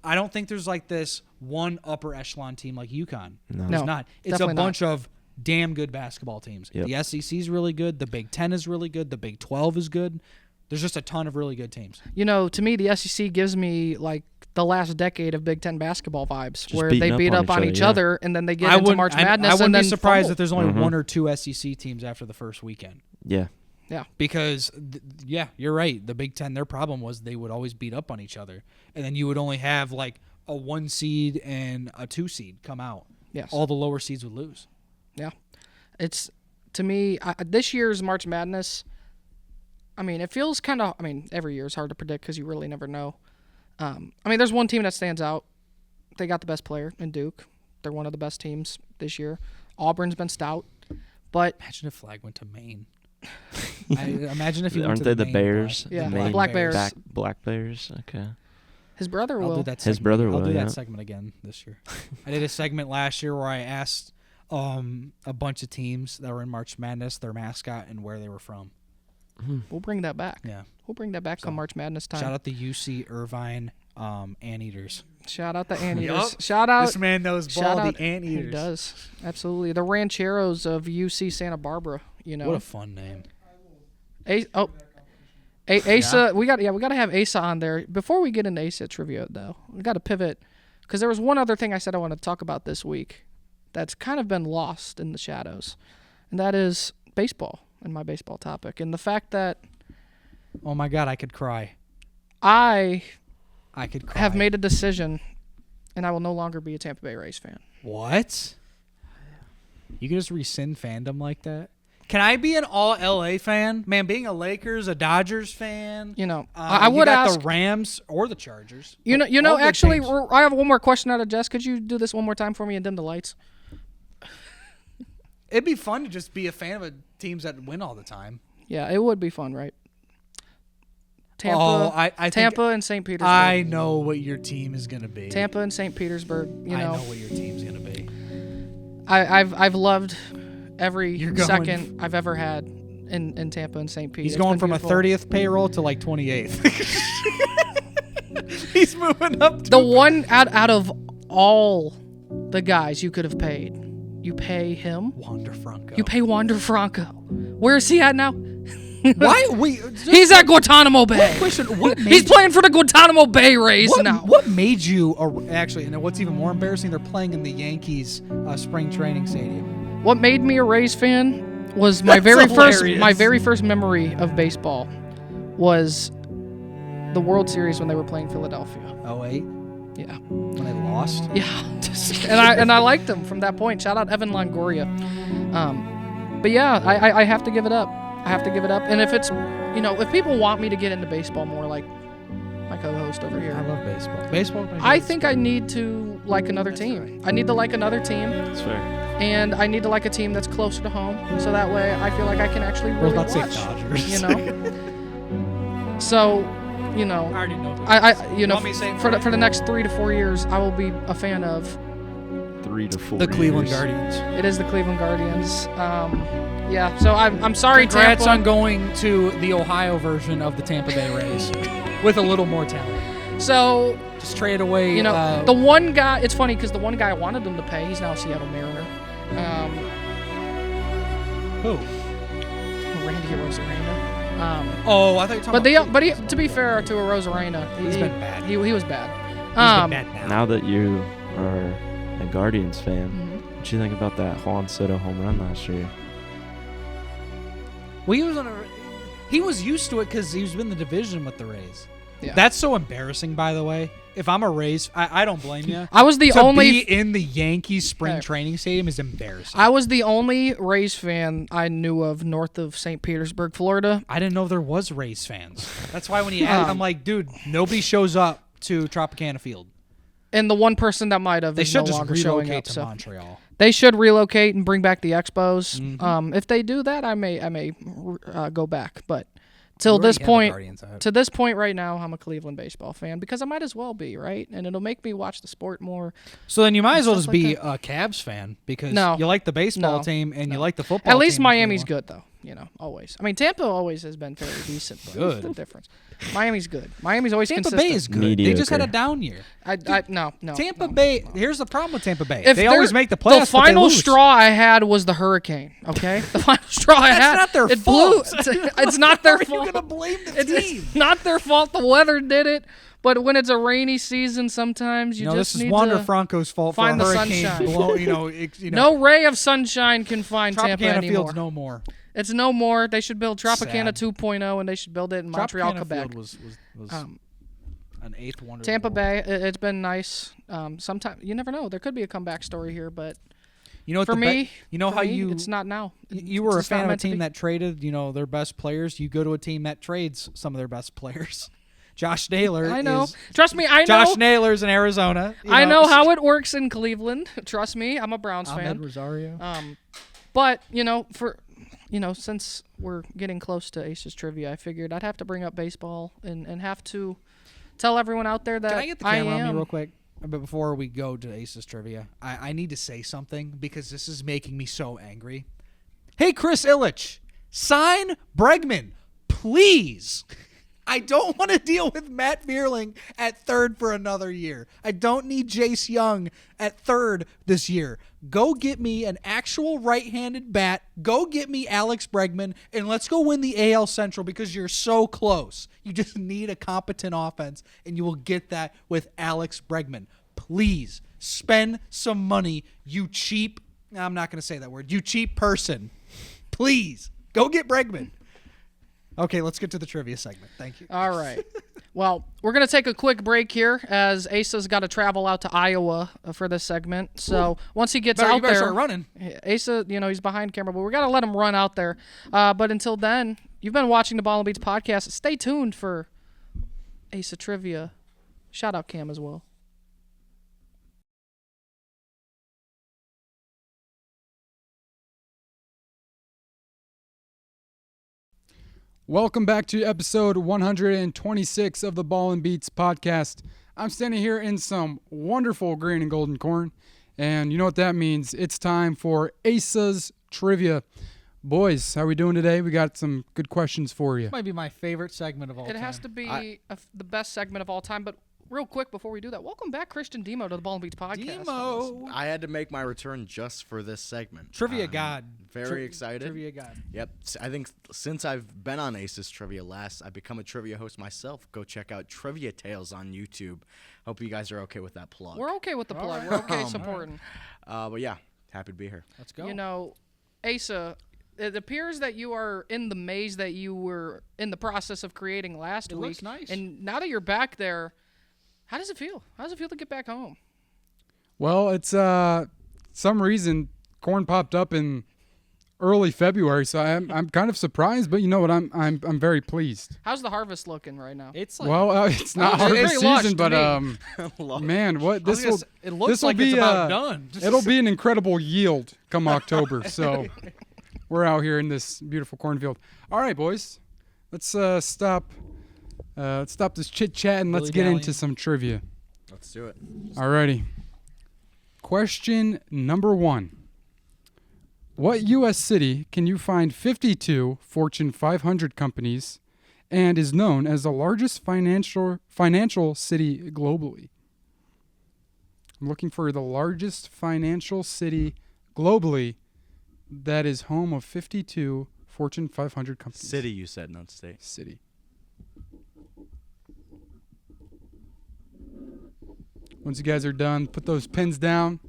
I don't think there's like this one upper echelon team like UConn. No. There's No, not. It's a definitely not. bunch of damn good basketball teams. Yep. The SEC is really good. The Big Ten is really good. The Big 12 is good. There's just a ton of really good teams. You know, to me, the SEC gives me like the last decade of Big Ten basketball vibes, Just where they beating beat up up on each other, and then they get into March Madness. I wouldn't and then be surprised fumble. if there's only Mhm. one or two SEC teams after the first weekend. Yeah. Yeah, Because, yeah, you're right. The Big Ten, their problem was they would always beat up on each other. And then you would only have like a 1 seed and a 2 seed come out. yes, All the lower seeds would lose. yeah. It's, to me, this year's March Madness, I mean, it feels kind of, I mean, every year is hard to predict because you really never know. I mean, there's one team that stands out. They got the best player in Duke. They're one of the best teams this year. Auburn's been stout, but Imagine if Flag went to Maine. Imagine if he went Aren't to they the Maine Bears? Yeah, the Maine Black Bears. Black Bears. Okay. his brother I'll will. do that His segment. brother I'll will, do yeah. that segment again this year. I did a segment last year where I asked a bunch of teams that were in March Madness, their mascot, and where they were from. We'll bring that back. Yeah. We'll bring that back come March Madness time. Shout out the UC Irvine Anteaters. Shout out the Anteaters. Yup. Shout out. This man knows shout ball, out. the Anteaters. He does. Absolutely. The Rancheros of UC Santa Barbara, you know. What a fun name. Asa, we got to have Asa on there. Before we get into Asa trivia though, we got to pivot because there was one other thing I said I want to talk about this week that's kind of been lost in the shadows. And that is baseball and my baseball topic and the fact that Oh my God, I could cry. I could cry. have made a decision and I will no longer be a Tampa Bay Rays fan. What? You can just rescind fandom like that? Can I be an all LA fan? Man, being a Lakers, a Dodgers fan. You know, I would got ask the Rams or the Chargers. You know, All good actually, teams. I have one more question out of Jess. Could you do this one more time for me and dim the lights? It'd be fun to just be a fan of teams that win all the time. Yeah, it would be fun, right? Tampa, I think Tampa and St. Petersburg. I know what your team is gonna be. Tampa and St. Petersburg. You I know, know what your team's gonna be. I've loved every You're going- second I've ever had in Tampa and St. Pete. He's It's going been from beautiful. a 30th payroll to like 28th. He's moving up. The one out of all the guys you could have paid, you pay him. Wander Franco. You pay Wander Franco. Where is he at now? Why? He's at Guantanamo Bay. Question. What made He's playing for the Guantanamo Bay Rays now. What made you actually? And what's even more embarrassing, they're playing in the Yankees spring training stadium. What made me a Rays fan was my That's very first memory of baseball was the World Series when they were playing Philadelphia. 08 Yeah, when they lost. yeah, and I liked them from that point. Shout out Evan Longoria. But yeah, I have to give it up. I have to give it up. And if it's, if people want me to get into baseball more, like my co-host over here, I love baseball. Baseball. I think I need to like another team. I need to like another team. That's fair. And I need to like a team that's closer to home, so that way I feel like I can actually really I was about watch. to say Dodgers. So, I already know. I Want me to say it for for the next 3 to 4 years, I will be a fan of. 3 to 4 the Cleveland years. Guardians. It is the Cleveland Guardians. Yeah. So I'm sorry, Congrats Tampa. on going to the Ohio version of the Tampa Bay Rays with a little more talent. So Just trade away. the one guy. It's funny because the one guy I wanted them to pay, he's now a Seattle Mariner. Who? Randy Rosarena. Oh, I thought you were talking about. But he, to be fair to a Rosarena, He's been bad. He was bad. He's been bad now. Now that you are a Guardians fan, Mhm. what do you think about that Juan Soto home run last year? Well, he was used to it because he's been in the division with the Rays. Yeah. That's so embarrassing, by the way. If I'm a Rays, I don't blame you. I was the to only be in the Yankees spring Hey. training stadium is embarrassing. I was the only Rays fan I knew of north of St. Petersburg, Florida. I didn't know there was Rays fans. That's why when he asked, I'm like, dude, nobody shows up to Tropicana Field. And the one person that might have They is should no just longer showing relocate up. to So Montreal. they should relocate and bring back the Expos. Mm-hmm. If they do that, I may go back. But till already this have a point, Guardians out. to this point right now, I'm a Cleveland baseball fan because I might as well be, right? And it'll make me watch the sport more. So then you might as well stuff just like be a Cavs fan because No. you like the baseball No. team and you No. like the football At least team. Miami's good, though. Always. I mean, Tampa always has been fairly decent. But Good. That's the difference. Miami's good. Miami's always Tampa consistent. Bay is good. They just had a Mediocre. down year. No. Tampa no. Bay. Here's the problem with Tampa Bay. If They always they're- make the playoffs. The final straw I had was the hurricane. Okay, the final straw I had. That's not their it fault. Blew, it's not their How are fault. you gonna blame the team? It's not their fault. The weather did it. But when it's a rainy season, sometimes you No, just this is need Wander to Franco's fault find for the a hurricane sunshine. blow. No ray of sunshine can find Tampa Tropicana anymore. Field's no more. It's no more. They should build Tropicana Sad. 2.0, and they should build it in Montreal, Tropicana Quebec. Field was an eighth wonder. of Tampa the world. Bay, it's been nice. Sometimes you never know. There could be a comeback story here, but You know what for the me, you know for how me, you it's not now. you were a It's not fan of a meant to team be. that traded, their best players. You go to a team that trades some of their best players. Josh Naylor. I know. is- Trust me, I know. Josh Naylor's in Arizona. I know how it works in Cleveland. Trust me, I'm a Browns Ahmed fan. Rosario. But since we're getting close to Aces trivia, I figured I'd have to bring up baseball and have to tell everyone out there that Can I get the camera on me am. real quick? But before we go to Aces trivia, I need to say something because this is making me so angry. Hey, Chris Illich, sign Bregman, please. I don't want to deal with Matt Vierling at third for another year. I don't need Jace Young at third this year. Go get me an actual right-handed bat. Go get me Alex Bregman, and let's go win the AL Central because you're so close. You just need a competent offense, and you will get that with Alex Bregman. Please spend some money, you cheap. I'm not going to say that word. You cheap person. Please go get Bregman. Okay, let's get to the trivia segment. Thank you. All right. Well, we're going to take a quick break here as Asa's got to travel out to Iowa for this segment. So once he gets You out better there, start running. Asa, he's behind camera, but we got to let him run out there. But until then, you've been watching the Ball and Beats podcast. Stay tuned for Asa trivia. Shout out Cam as well. Welcome back to episode 126 of the Ball and Beats podcast. I'm standing here in some wonderful green and golden corn, and you know what that means. It's time for Asa's Trivia. Boys, how are we doing today? We got some good questions for you. Might be my favorite segment of all It time. has to be the best segment of all time. But real quick before we do that, welcome back, Christian Demo, to the Ball and Beats podcast. Demo. I had to make my return just for this segment. Trivia God. Very excited. Trivia God. Yep. I think since I've been on Aces Trivia last, I've become a trivia host myself. Go check out Trivia Tales on YouTube. Hope you guys are okay with that plug. We're okay with the plug. We're okay supporting. But yeah, happy to be here. Let's go. Asa, it appears that you are in the maze that you were in the process of creating last It week. looks nice. And now that you're back there, how does it feel? How does it feel to get back home? Well, it's some reason corn popped up in early February, so I'm kind of surprised, but you know what? I'm very pleased. How's the harvest looking right now? It's like Well, it's not it's harvest very lush season, to but man, what this will it looks this will like be it's about done. it'll be an incredible yield come October. So we're out here in this beautiful cornfield. All right, boys, let's stop this chit chat and let's get into Dilly-dallying. some trivia. Let's do it. Alrighty. Question number 1. What U.S. city can you find 52 Fortune 500 companies and is known as the largest financial city globally? I'm looking for the largest financial city globally that is home of 52 Fortune 500 companies. City, you said, not state. City. Once you guys are done, put those pens down.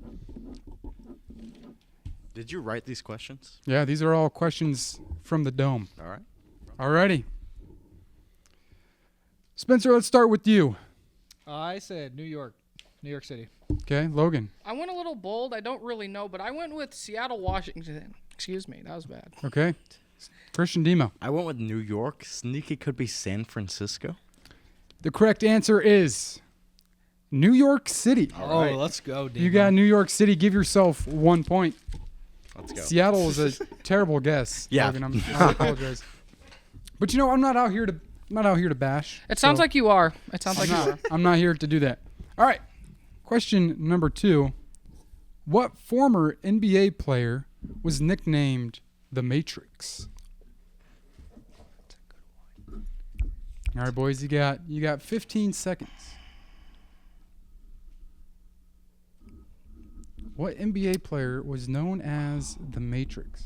Did you write these questions? Yeah, these are all questions from the dome. All right. Alrighty. Spencer, let's start with you. I said New York City. Okay, Logan. I went a little bold. I don't really know, but I went with Seattle, Washington. Excuse me, that was bad. Okay. Christian Demo. I went with New York. Sneaky could be San Francisco. The correct answer is New York City. Oh, let's go, Demo. You got New York City. Give yourself 1 point. Let's go. Seattle is a terrible guess. Yeah. Logan. I apologize. But you know, I'm not out here to bash. It sounds so like you are. It sounds like you are. I'm not here to do that. All right. Question number 2. What former NBA player was nicknamed the Matrix? All right, boys, you got 15 seconds. What NBA player was known as the Matrix?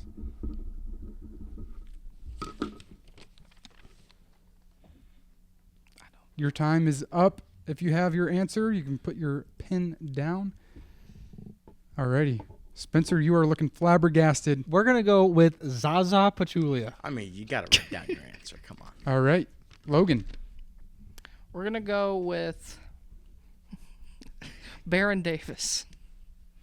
Your time is up. If you have your answer, you can put your pen down. Alrighty. Spencer, you are looking flabbergasted. We're gonna go with Zaza Pachulia. I mean, you got to write down your answer. Come on. All right. Logan. We're gonna go with Baron Davis.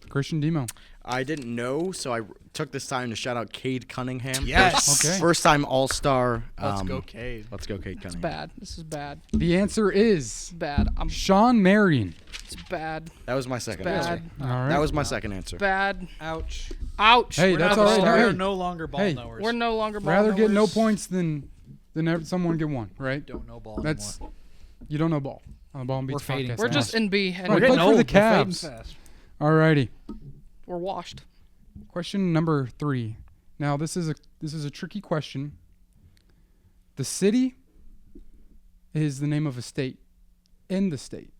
Christian Demo. I didn't know, so I took this time to shout out Cade Cunningham. Yes. Okay. First time All-Star. Let's go, Cade. Let's go, Cade Cunningham. Bad. This is bad. The answer is Bad. Sean Marion. It's bad. That was my second Bad. answer. All right. That was my second answer. Bad. Ouch. Ouch. Hey, We're that's not all right. ball- Hey. We're no longer ball Hey. knowers. We're no longer ball Rather get no knowers. points than someone get one, right? Don't know ball That's anymore. you don't know ball on the Ball and Beats We're fading podcast. We're just in B. Right, And We're We're getting getting for old. the We're fading Cavs. fast. Alrighty. we're washed. Question number 3. Now this is a tricky question. The city is the name of a state in the state.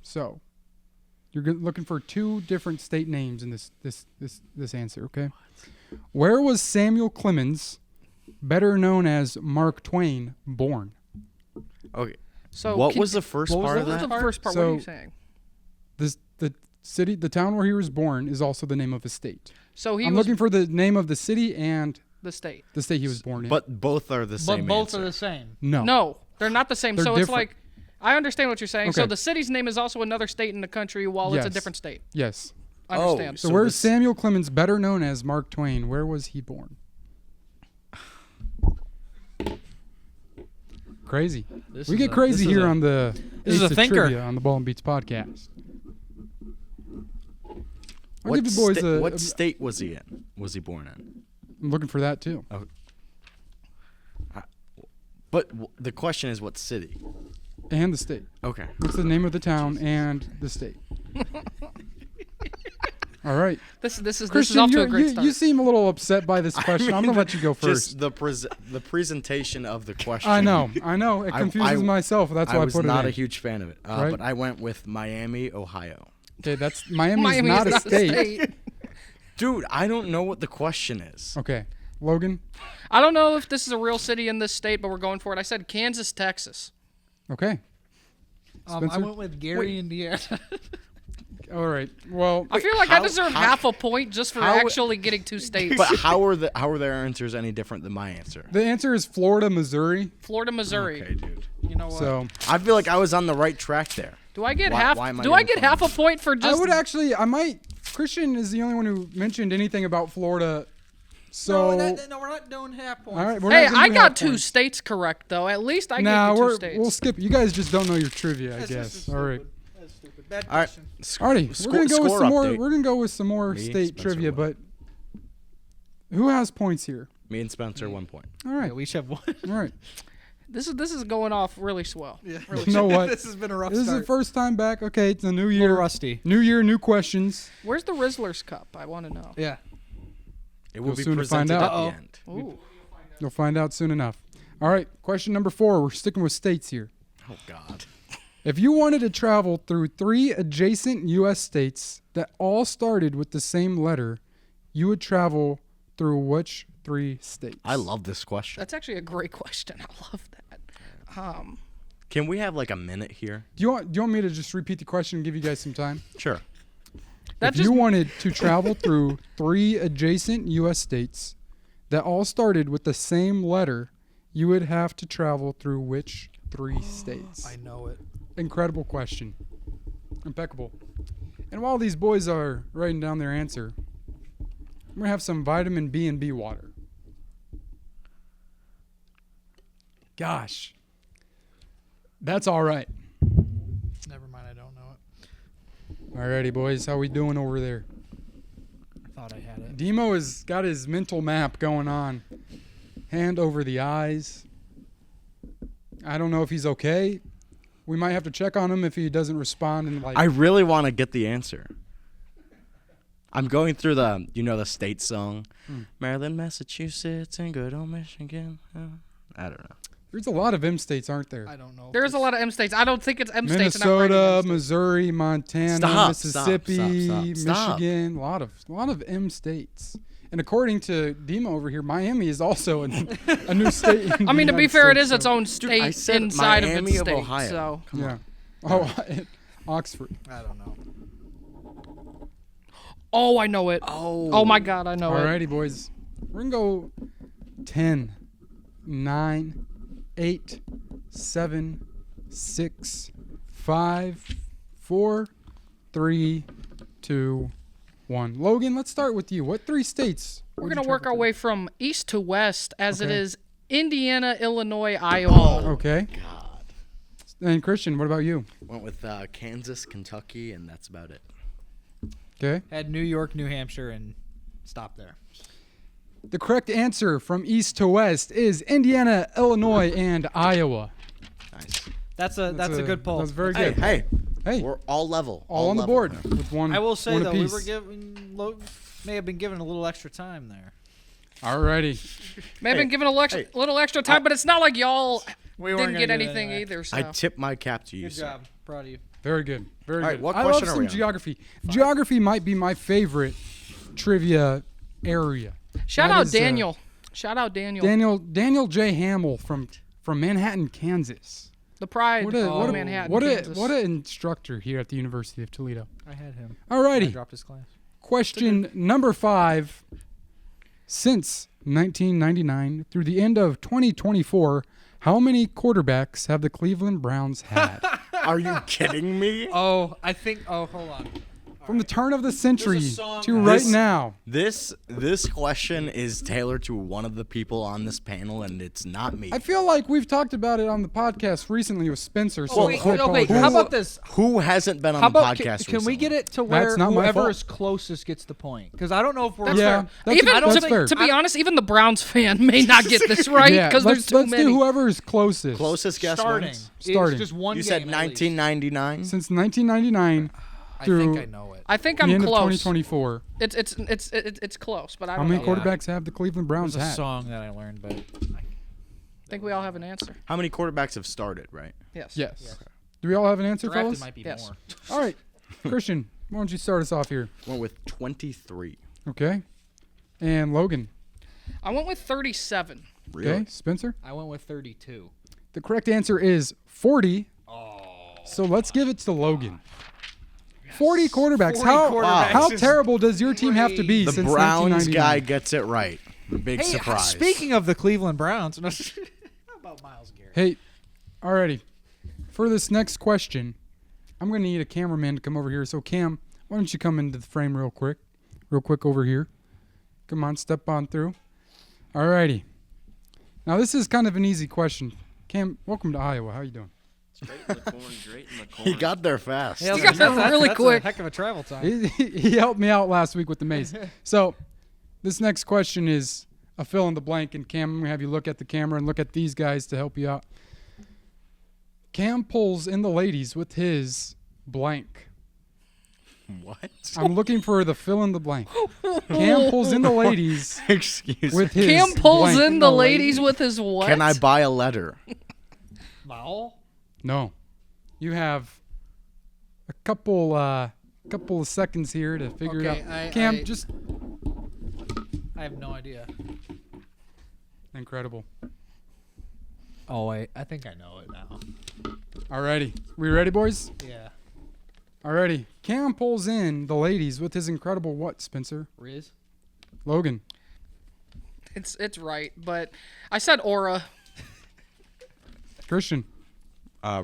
So you're looking for 2 different state names in this answer, okay? Where was Samuel Clemens, better known as Mark Twain, born? Okay. So What can- was the first what part was of the that? first part? What are you So- saying? The town where he was born is also the name of a state. So he I'm was looking for the name of the city and the state. the state he was born in. But both are the But same both answer. are the same. no. No, they're not the same. They're so it's different. like, I understand what you're saying. So Okay. the city's name is also another state in the country while it's a Yes. different state. Yes. I Oh, understand. So, So where's this- Samuel Clemens, better known as Mark Twain? Where was he born? Crazy. We get crazy here on the this is Ace a of thinker. Trivia on the Ball and Beats podcast. I'll What, give you boys what state was he in? Was he born in? I'm looking for that too. But the question is, what city? And the state. Okay. What's the name of the town and the state? All right. This is Christian, off to a great start. you seem a little upset by this question. I'm going to let you go first. Just the presentation of the question. I know. It confuses myself. That's why I was put it not in. a huge fan of it. Right? But I went with Miami, Ohio. Okay, that's Miami is Miami not is a state. Dude, I don't know what the question is. Okay. Logan. I don't know if this is a real city in this state, but we're going for it. I said Kansas, Texas. Okay. I Spencer? went with Gary, Indiana. All right. Well, I feel like I how- deserve how- half a point just for how- actually getting 2 states. But how are their answers any different than my answer? the answer is Florida, Missouri. Florida, Missouri. Okay, dude. You know what? So I feel like I was on the right track there. Do I get Why- half? why am I Do I getting get half a point for just? I might. Christian is the only one who mentioned anything about Florida. So no, we're not doing half points. all right. We're Hey, not gonna I do got half 2 points. states correct though. At least I Nah, gave you 2 states. we'll skip. You guys just don't know your trivia, I This guess. is All right. stupid. That's stupid. Bad All right. question. Alrighty, we're gonna go with score some more. update. We're gonna go with some more Me, state Spencer trivia, won. but who has points here? Me and Spencer, 1 point. All right, Yeah, we should have one. all right. This is going off really swell. Yeah. You know what? This has been a rough This is start. the first time back. Okay, it's a new a year. little rusty. New year, new questions. Where's the Rizzlers Cup? I want to know. Yeah. It will You'll be soon find presented out. at Uh-oh. the end. Ooh. You'll find out soon enough. All right, question number 4. We're sticking with states here. Oh, God. If you wanted to travel through 3 adjacent U.S. states that all started with the same letter, you would travel through which 3 states? I love this question. That's actually a great question. I love that. Can we have like a minute here? Do you want me to just repeat the question and give you guys some time? Sure. That If just you wanted to travel through 3 adjacent U.S. states that all started with the same letter, you would have to travel through which 3 states? I know it. Incredible question. Impeccable. And while these boys are writing down their answer, I'm going to have some vitamin B and B water. Gosh. That's all right. Never mind, I don't know it. Alrighty, boys. How we doing over there? I thought I had it. Demo has got his mental map going on. Hand over the eyes. I don't know if he's okay. We might have to check on him if he doesn't respond. And I really want to get the answer. I'm going through the state song. Maryland, Massachusetts, and good old Michigan. I don't know. There's a lot of M states, aren't there? I don't know. There's a lot of M states. I don't think it's M states. and I'm writing Minnesota, M states. Missouri, Montana, Stop, Mississippi, stop. Michigan. A lot of M states. And according to Demo over here, Miami is also a new state. In I mean, the to be United fair, it States, is its so- own state I said inside Miami of its of state. Ohio. So Come Yeah. on. Oh, Oxford. I don't know. Oh, I know it. Oh my God, I know it. Alrighty, boys. We're going to go 10, 9, 8, 7, 6, 5, 4, 3, 2, 1. Logan, let's start with you. What 3 states? We're would you gonna work travel our to? way from east to west, as it Okay. is Indiana, Illinois, Iowa. Okay. God. And Christian, what about you? Went with Kansas, Kentucky, and that's about it. Okay. Had New York, New Hampshire, and stopped there. The correct answer from east to west is Indiana, Illinois, and Iowa. Nice. That's a good poll. That's very Hey, good. hey, Hey, we're all level. all on the level. board with one. I will say one though, we apiece. were given may have been given a little extra time there. Alrighty. May have been Hey, given a little extra time, but it's not like y'all We didn't get anything either. So I tip my cap to you, Good sir. job. Proud of you. Very good. Very All right, good. what I question love are some we on? geography. Geography might be my favorite trivia area. shout That out is, Daniel. Shout out Daniel. Daniel J. Hamill from Manhattan, Kansas. The pride What a of Manhattan, what a Kansas. what an instructor here at the University of Toledo. I had him. I Alrighty. dropped his class. Question number 5. Since 1999 through the end of 2024, how many quarterbacks have the Cleveland Browns had? Are you kidding me? Oh, I think. Oh, hold on. From the turn of the century song to that- right This- now. This question is tailored to one of the people on this panel, and it's not me. I feel like we've talked about it on the podcast recently with Spencer. So wait, I okay, apologize. how about this? Who hasn't been on How the about podcast can we get recently? it to where That's not my whoever fault. is closest gets the point? Because I don't know if we're That's Yeah, fair. that's- Even that's to, fair. to be honest, even the Browns fan may not get this right Yeah, because there's too let's many. do whoever is closest. Closest guess starting. wins? Starting. It's just one You game said at least. 1999. Since 1999 I through think I know it. I think the I'm end of close. 2024. It's close, but I How don't many know. quarterbacks have the Cleveland Browns There's a had? song that I learned, but I think we all have an answer. How many quarterbacks have started, right? Yes. Yes. Do we all have an answer, drafted fellas? might be Yes. more. All right. Christian, why don't you start us off here? Went with 23. Okay. And Logan. I went with 37. Really? Okay. Spencer. I went with 32. The correct answer is 40. So let's give it to Logan. 40 quarterbacks. 40 how quarterbacks how is terrible does your team have to be The since Browns 1999? guy gets it right. Big Hey, surprise. speaking of the Cleveland Browns, how about Myles Garrett? Hey, alrighty. For this next question, I'm going to need a cameraman to come over here. So, Cam, why don't you come into the frame real quick over here. Come on, step on through. Alrighty. Now, this is kind of an easy question. Cam, welcome to Iowa. How you doing? Straight in the corn, straight in the corn. He got there fast. Yeah, You got that really that's quick. A heck of a travel time. He helped me out last week with the maze. So, this next question is a fill in the blank, and Cam, I'm going to have you look at the camera and look at these guys to help you out. Cam pulls in the ladies with his blank. What? I'm looking for the fill in the blank. Cam pulls in the ladies Excuse with me. his Cam pulls blank. in the ladies with his what? Can I buy a letter? Vowel? No. You have a couple of seconds here to figure Okay, it out. I- Cam, I- just I have no idea. incredible. Oh wait, I think I know it now. Alrighty. We ready, boys? Yeah. Alrighty. Cam pulls in the ladies with his incredible what, Spencer? Riz? Logan. It's right, but I said aura. Christian.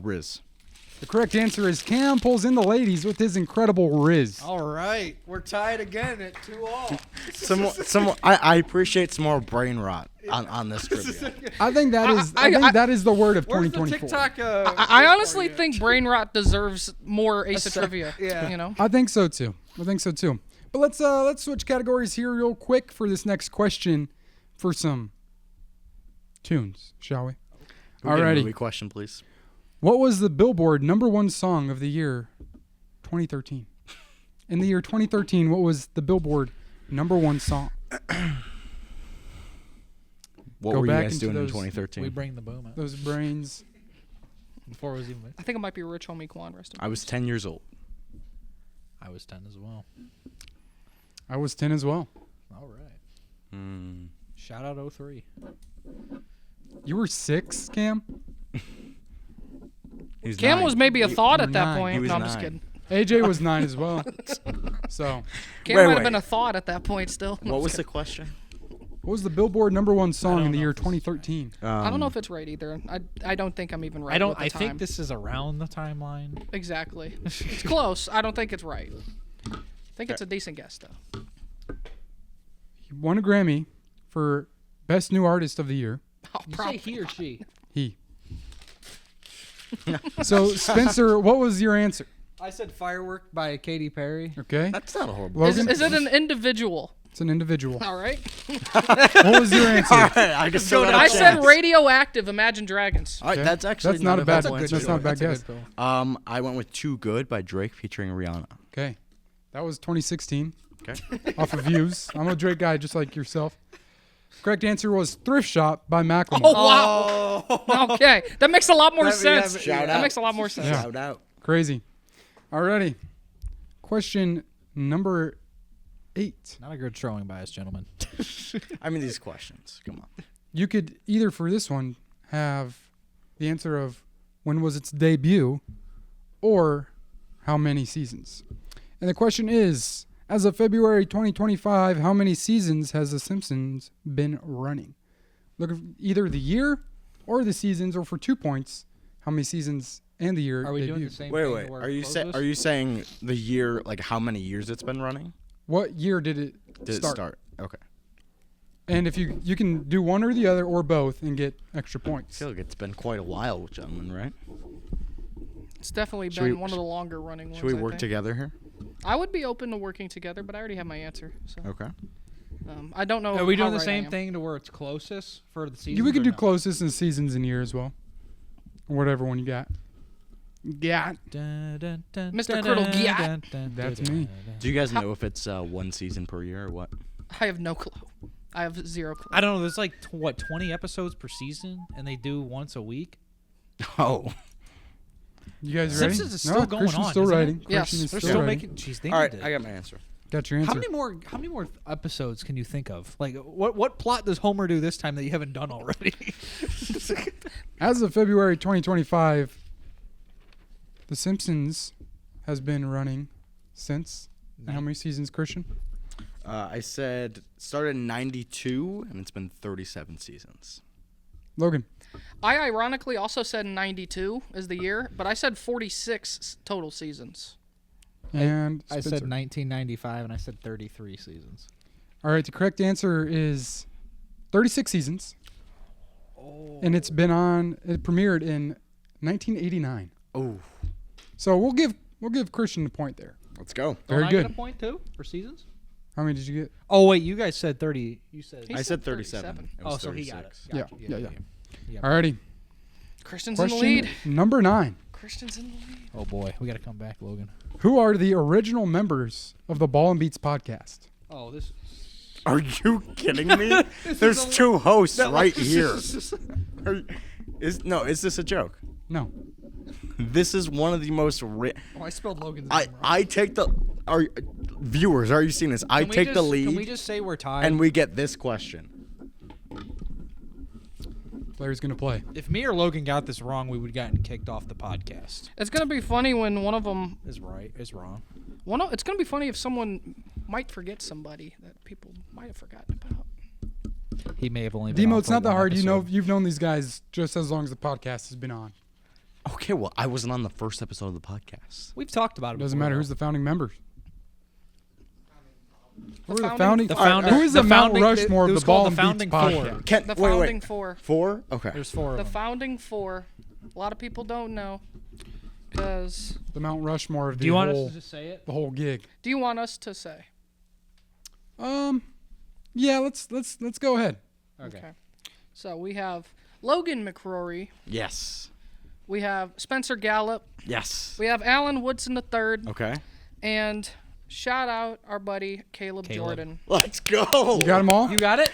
Riz. The correct answer is Cam pulls in the ladies with his incredible Riz. All right, we're tied again at 2-2. I appreciate some more brain rot on this trivia. I think that is the word of Where's the 2024. TikTok? I honestly think Brain Rot deserves more Ace of Trivia. yeah. You know. I think so too. But let's switch categories here real quick for this next question for some tunes, shall we? Alrighty. Movie question, please. What was the Billboard #1 song of the year 2013? In the year 2013, what was the Billboard #1 song? What Go were you back guys into doing in those- 2013? We bring the boom out. Those brains. Before it was even. I think it might be Rich Homie Quan. Rest in I was 10 years old. I was 10 as well. I was 10 as well. All right. Mm. Shout out 03. You were 6, Cam? He's Cam 9. was maybe a thought you at were that 9. point. He was No, I'm just 9. kidding. AJ was 9 as well. So, Cam Wait, might wait. have been a thought at that point still. What was the question? what was the Billboard #1 song don't in the know year if this is right. 2013? I don't know if it's right either. I don't think I'm even right. with the I time. think this is around the timeline. Exactly. It's close. I don't think it's right. I think it's a decent guess though. He won a Grammy for Best New Artist of the Year. Oh, You say probably. he or she? He. So, Spencer, what was your answer? I said Firework by Katy Perry. Okay. That's not a horrible. Logan? Is it an individual? It's an individual. All right. What was your answer? I just still got a I said chance. Radioactive. Imagine Dragons. All right, Okay. that's actually That's not a bad bad one. answer. That's not a bad guess. I went with Too Good by Drake featuring Rihanna. Okay. That was 2016. Okay. Off of Views. I'm a Drake guy just like yourself. Correct answer was Thrift Shop by Macklemore. Oh wow. Okay, that makes a lot more sense. Shout That out. makes a lot more sense. Yeah. Shout out. Crazy. Alrighty. Question number 8. Not a good showing by us, gentlemen. I mean, these questions. Come on. You could either for this one have the answer of when was its debut or how many seasons. And the question is, as of February 2025, how many seasons has The Simpsons been running? Look at either the year or the seasons, or for 2 points, how many seasons and the year Are we doing debuted. the same Wait, thing? wait. to where Are it you closes? are you saying the year, like how many years it's been running? What year did it Did start? it start? Okay. And if you can do one or the other or both and get extra I points. feel like it's been quite a while, gentlemen, right? It's definitely Should been we- one of the longer running ones. Should we I work think. together here? I would be open to working together, but I already have my answer. So Okay. I don't know. Are we how doing the right I same am. thing to where it's closest for the season? We could do closest in seasons and year as well. Or whatever one you got. Got. Mr. Criddle, yeah. That's me. Do you guys know if it's one season per year or what? I have no clue. I have zero clue. I don't know. There's like 20 episodes per season, and they do once a week. Oh. You guys ready? Simpsons is still going Christian's on, still isn't it? writing. Yes. Christian is They're still still writing. making. Jeez, they All right, need to- I got my answer. Got your answer. How many more episodes can you think of? Like, what plot does Homer do this time that you haven't done already? As of February 2025, The Simpsons has been running since. And how many seasons, Christian? I said started in 92, and it's been 37 seasons. Logan. I ironically also said 92 is the year, but I said 46 total seasons. And I said Spencer. 1995, and I said 33 seasons. All right, the correct answer is 36 seasons. And it premiered in 1989. Oh, So we'll give Christian the point there. let's go. Very Don't I good. get a point too for seasons? How many did you get? Oh wait, you guys said 30. You said. He I said said 37. 37. It was Oh, so he got it. 36. Got you. Yeah. Alrighty. Christian's in the Question lead. number 9. Christian's in the lead. Oh boy, we got to come back, Logan. Who are the original members of the Ball and Beats podcast? Oh, this. Are you kidding me? There's two hosts right here. Is this a joke? No. This is one of the most. Oh, I spelled Logan's I take the. Viewers, are you seeing this? I take the lead, Can we just say we're tied? and we get this question. Player's gonna play. if me or Logan got this wrong, we would have gotten kicked off the podcast. It's gonna be funny when one of them. Is right. Is wrong. It's gonna be funny if someone might forget somebody that people might have forgotten about. He may have only been Demo, on it's for not that one hard. episode. You've known these guys just as long as the podcast has been on. Okay, well, I wasn't on the first episode of the podcast. We've talked about it. Doesn't before, matter though. who's the founding members. Who are the founding- founding? The founder- Who is the, the Mount founding- Rushmore it of was the called Ball the and Founding Beats Four. podcast? The Wait, founding wait. four. 4? Okay. There's 4 of The them. founding four. A lot of people don't know. Because The Mount Rushmore of Do you want whole, us to just say it? the whole gig. do you want us to say? Yeah, let's go ahead. Okay. So we have Logan McCrory. Yes. We have Spencer Gallup. Yes. We have Alan Woodson III. Okay. And shout out our buddy Caleb Jordan. Let's go. You got them all? You got it?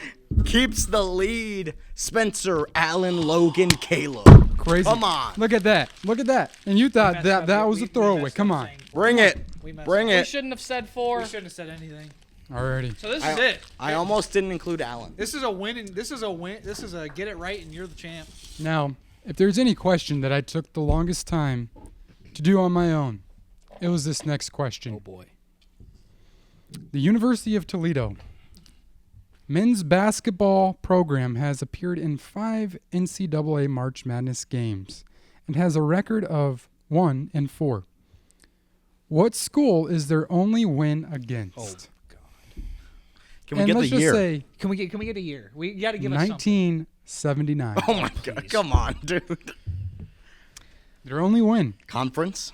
Keeps the lead. Spencer, Allen, Logan, Caleb. Crazy. Come on. Look at that. Look at that. And you thought messed that up. that was We- a we throwaway. messed Come up on. saying- Bring it. We messed Bring up. We it. shouldn't have said 4. We shouldn't have said anything. Alrighty. So this is it. I almost didn't include Allen. This is a win. This is a win. This is a get it right and you're the champ. Now, if there's any question that I took the longest time to do on my own, it was this next question. Oh boy. The University of Toledo men's basketball program has appeared in 5 NCAA March Madness games and has a record of 1-4. What school is their only win against? Can we and get let's the just year? say Can we get a year? We got to give us something. 1979. Oh my God! Come on, dude. Their only win. Conference.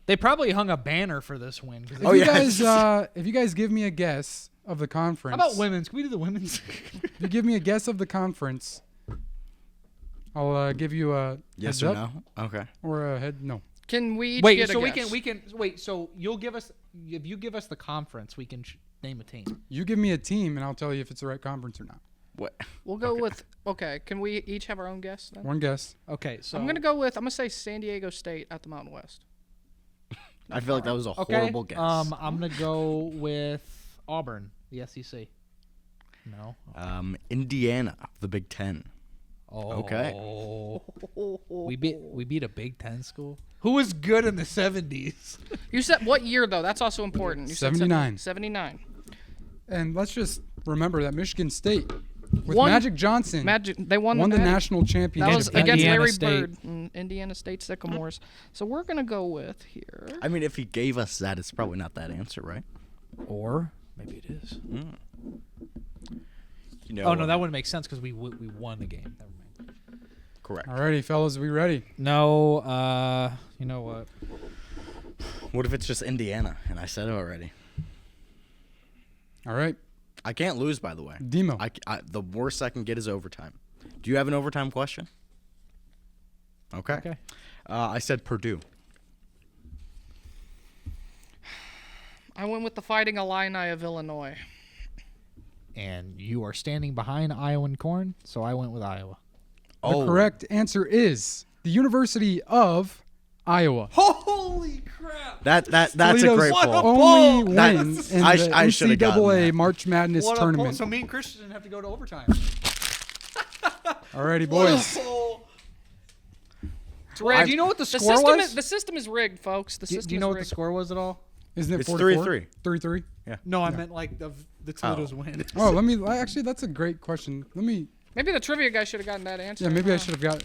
They probably hung a banner for this win. If Oh, you yeah. guys, if you guys give me a guess of the How conference, about women's? Can we do the women's? if you give me a guess of the conference, I'll give you a Yes heads or up no? Okay. or a head no. Can we each Wait, get so a we guess? can wait. So you'll give us if you give us the conference, we can name a team. You give me a team, and I'll tell you if it's the right conference or not. What? We'll go with. Okay. Can we each have our own guess then? One guess. Okay, so I'm gonna say San Diego State at the Mountain West. I feel like that was a okay. horrible guess. I'm gonna go with Auburn, the SEC. No. Indiana, the Big Ten. Oh. Okay. We beat a Big Ten school. Who was good in the 70s? You said what year though? That's also important. You said 79. 79. And let's just remember that Michigan State, with Won- Magic Johnson, They won the Natty. national championship. That was Indiana against Larry State. Bird and Indiana State Sycamores. So we're gonna go with here. I mean, if he gave us that, it's probably not that answer, right? Or maybe it is. You know, Oh no, that wouldn't make sense because we won the game. Never mind. correct. Alrighty, fellas, we ready? No, you know what? What if it's just Indiana? And I said it already. All right, I can't lose, by the way. Demo. The worst I can get is overtime. Do you have an overtime question? Okay. Okay. I said Purdue. I went with the Fighting Illini of Illinois. And you are standing behind Iowa and Corn, so I went with Iowa. The correct answer is the University of Iowa. Holy crap! That's a Toledo's great poll. only That- win in I the should've gotten NCAA that. March Madness What a pull. tournament. So me and Christian have to go to overtime. Alrighty, boys. It's rigged. Do you know what the The score system was? The system is rigged, folks. The system Do you is know what the rigged. score was at all? Isn't it It's 4-4? 3-3. 3-3. No, I meant like the Toledo's win. Oh, let me. Actually, that's a great question. Let me. Maybe the trivia guy should have gotten that answer. Yeah, maybe I huh? should have got.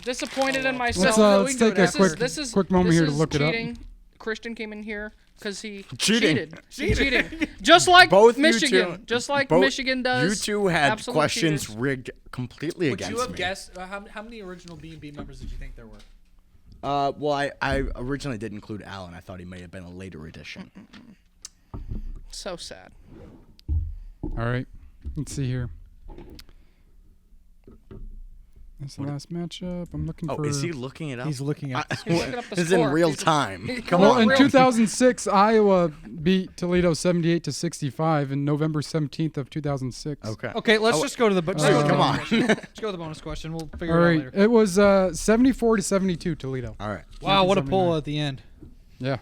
Disappointed in Let's myself. let's take a quick moment here to look it up. Christian came in here because he Cheating. cheated. Just like Both Michigan. you two, Just like both- Michigan does. You two had Absolute questions cheaters. rigged completely Would against you have me. guessed how many original B&B members did you think there were? Well, I originally did include Allen. I thought he may have been a later addition. So sad. All right, let's see here. That's the last matchup. I'm looking Oh, for. is he looking it up? He's looking at. He's looking up the This is in score. real He's- time. Come Well, on. in real- 2006, Iowa beat Toledo 78-65 in November 17th of 2006. Okay. Okay, let's just go to the. Let's go to the Come on. bonus question. Let's go to the bonus question. We'll figure All it right, out later. it was 74-72 Toledo. All right. Wow, what a 1979. pull at the end. Yeah,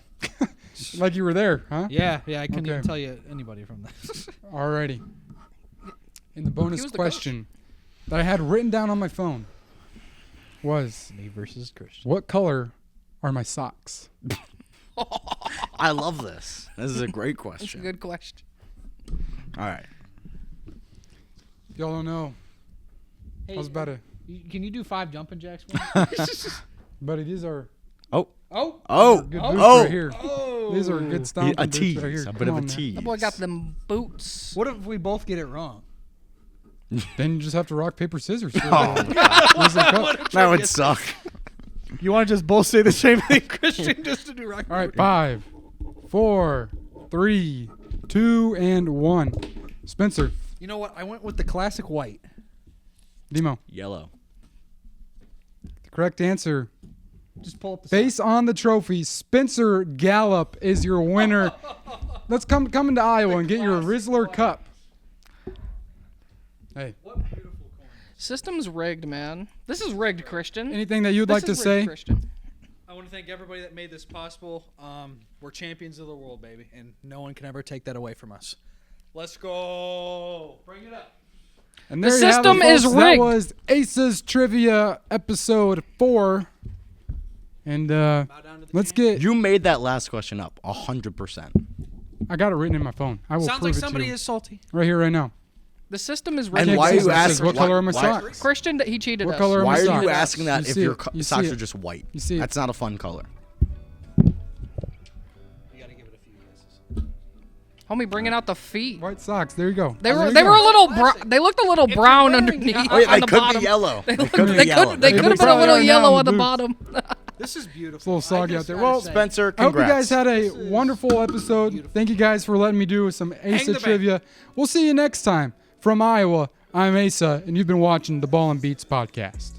like you were there, huh? Yeah, I couldn't Okay. even tell you anybody from this. Alrighty. In the bonus was the question that I had written down on my phone was, Me versus Christian. what color are my socks? I love this. This is a great That's a question. good question. All right. Y'all don't know. Hey, I was about to. Can you do 5 jumping jacks? Buddy, these are Oh. good boots right here. These are good stomping A boots tease. right here. A Come bit of a on, man. tease. That boy got them boots. What if we both get it wrong? Then you just have to rock, paper, scissors. That would suck. You want to just both say the same thing, Christian, just to do rock? All right, 5, 4, 3, 2, and 1. Spencer, You know what? I went with the classic white. Demo. Yellow. The correct answer. Just pull up the Based on the trophy, Spencer Gallup is your winner. Let's come into Iowa and get your Rizzler Cup. Hey, System's rigged, man. This is rigged, Christian. anything that you'd This like to is rigged, say? Christian. I want to thank everybody that made this possible. We're champions of the world, baby, and no one can ever take that away from us. Let's go. Bring it up. And The there you have it, system is folks. rigged. That was Aces Trivia episode 4. And let's get. You made that last question up 100%. I got it written in my phone. I will Sounds prove like it to somebody you. is salty. Right here, right now. The system is rigged. And why are you It says, asking? what color are my why- socks? Christian, he cheated What us. color are Why my are socks? you asking that You if see your it. You see socks it. are just white? You see it. That's not a fun color. You got to give it a few guesses. Homie, bringing out the feet. White socks. There you go. They There were you they go. were a little they looked a little brown wearing underneath. that- Oh, yeah, on they the could bottom. be yellow. They They could be could yellow. they They could have been a probably little are now yellow in on the the bottom. This is beautiful. It's a little soggy I out just there. gotta Well, say, Spencer, I hope you congrats. guys had a wonderful episode. Thank you guys for letting me do some Asa the trivia. We'll see you next time. From Iowa, I'm Asa, and you've been watching the Ball and Beats podcast.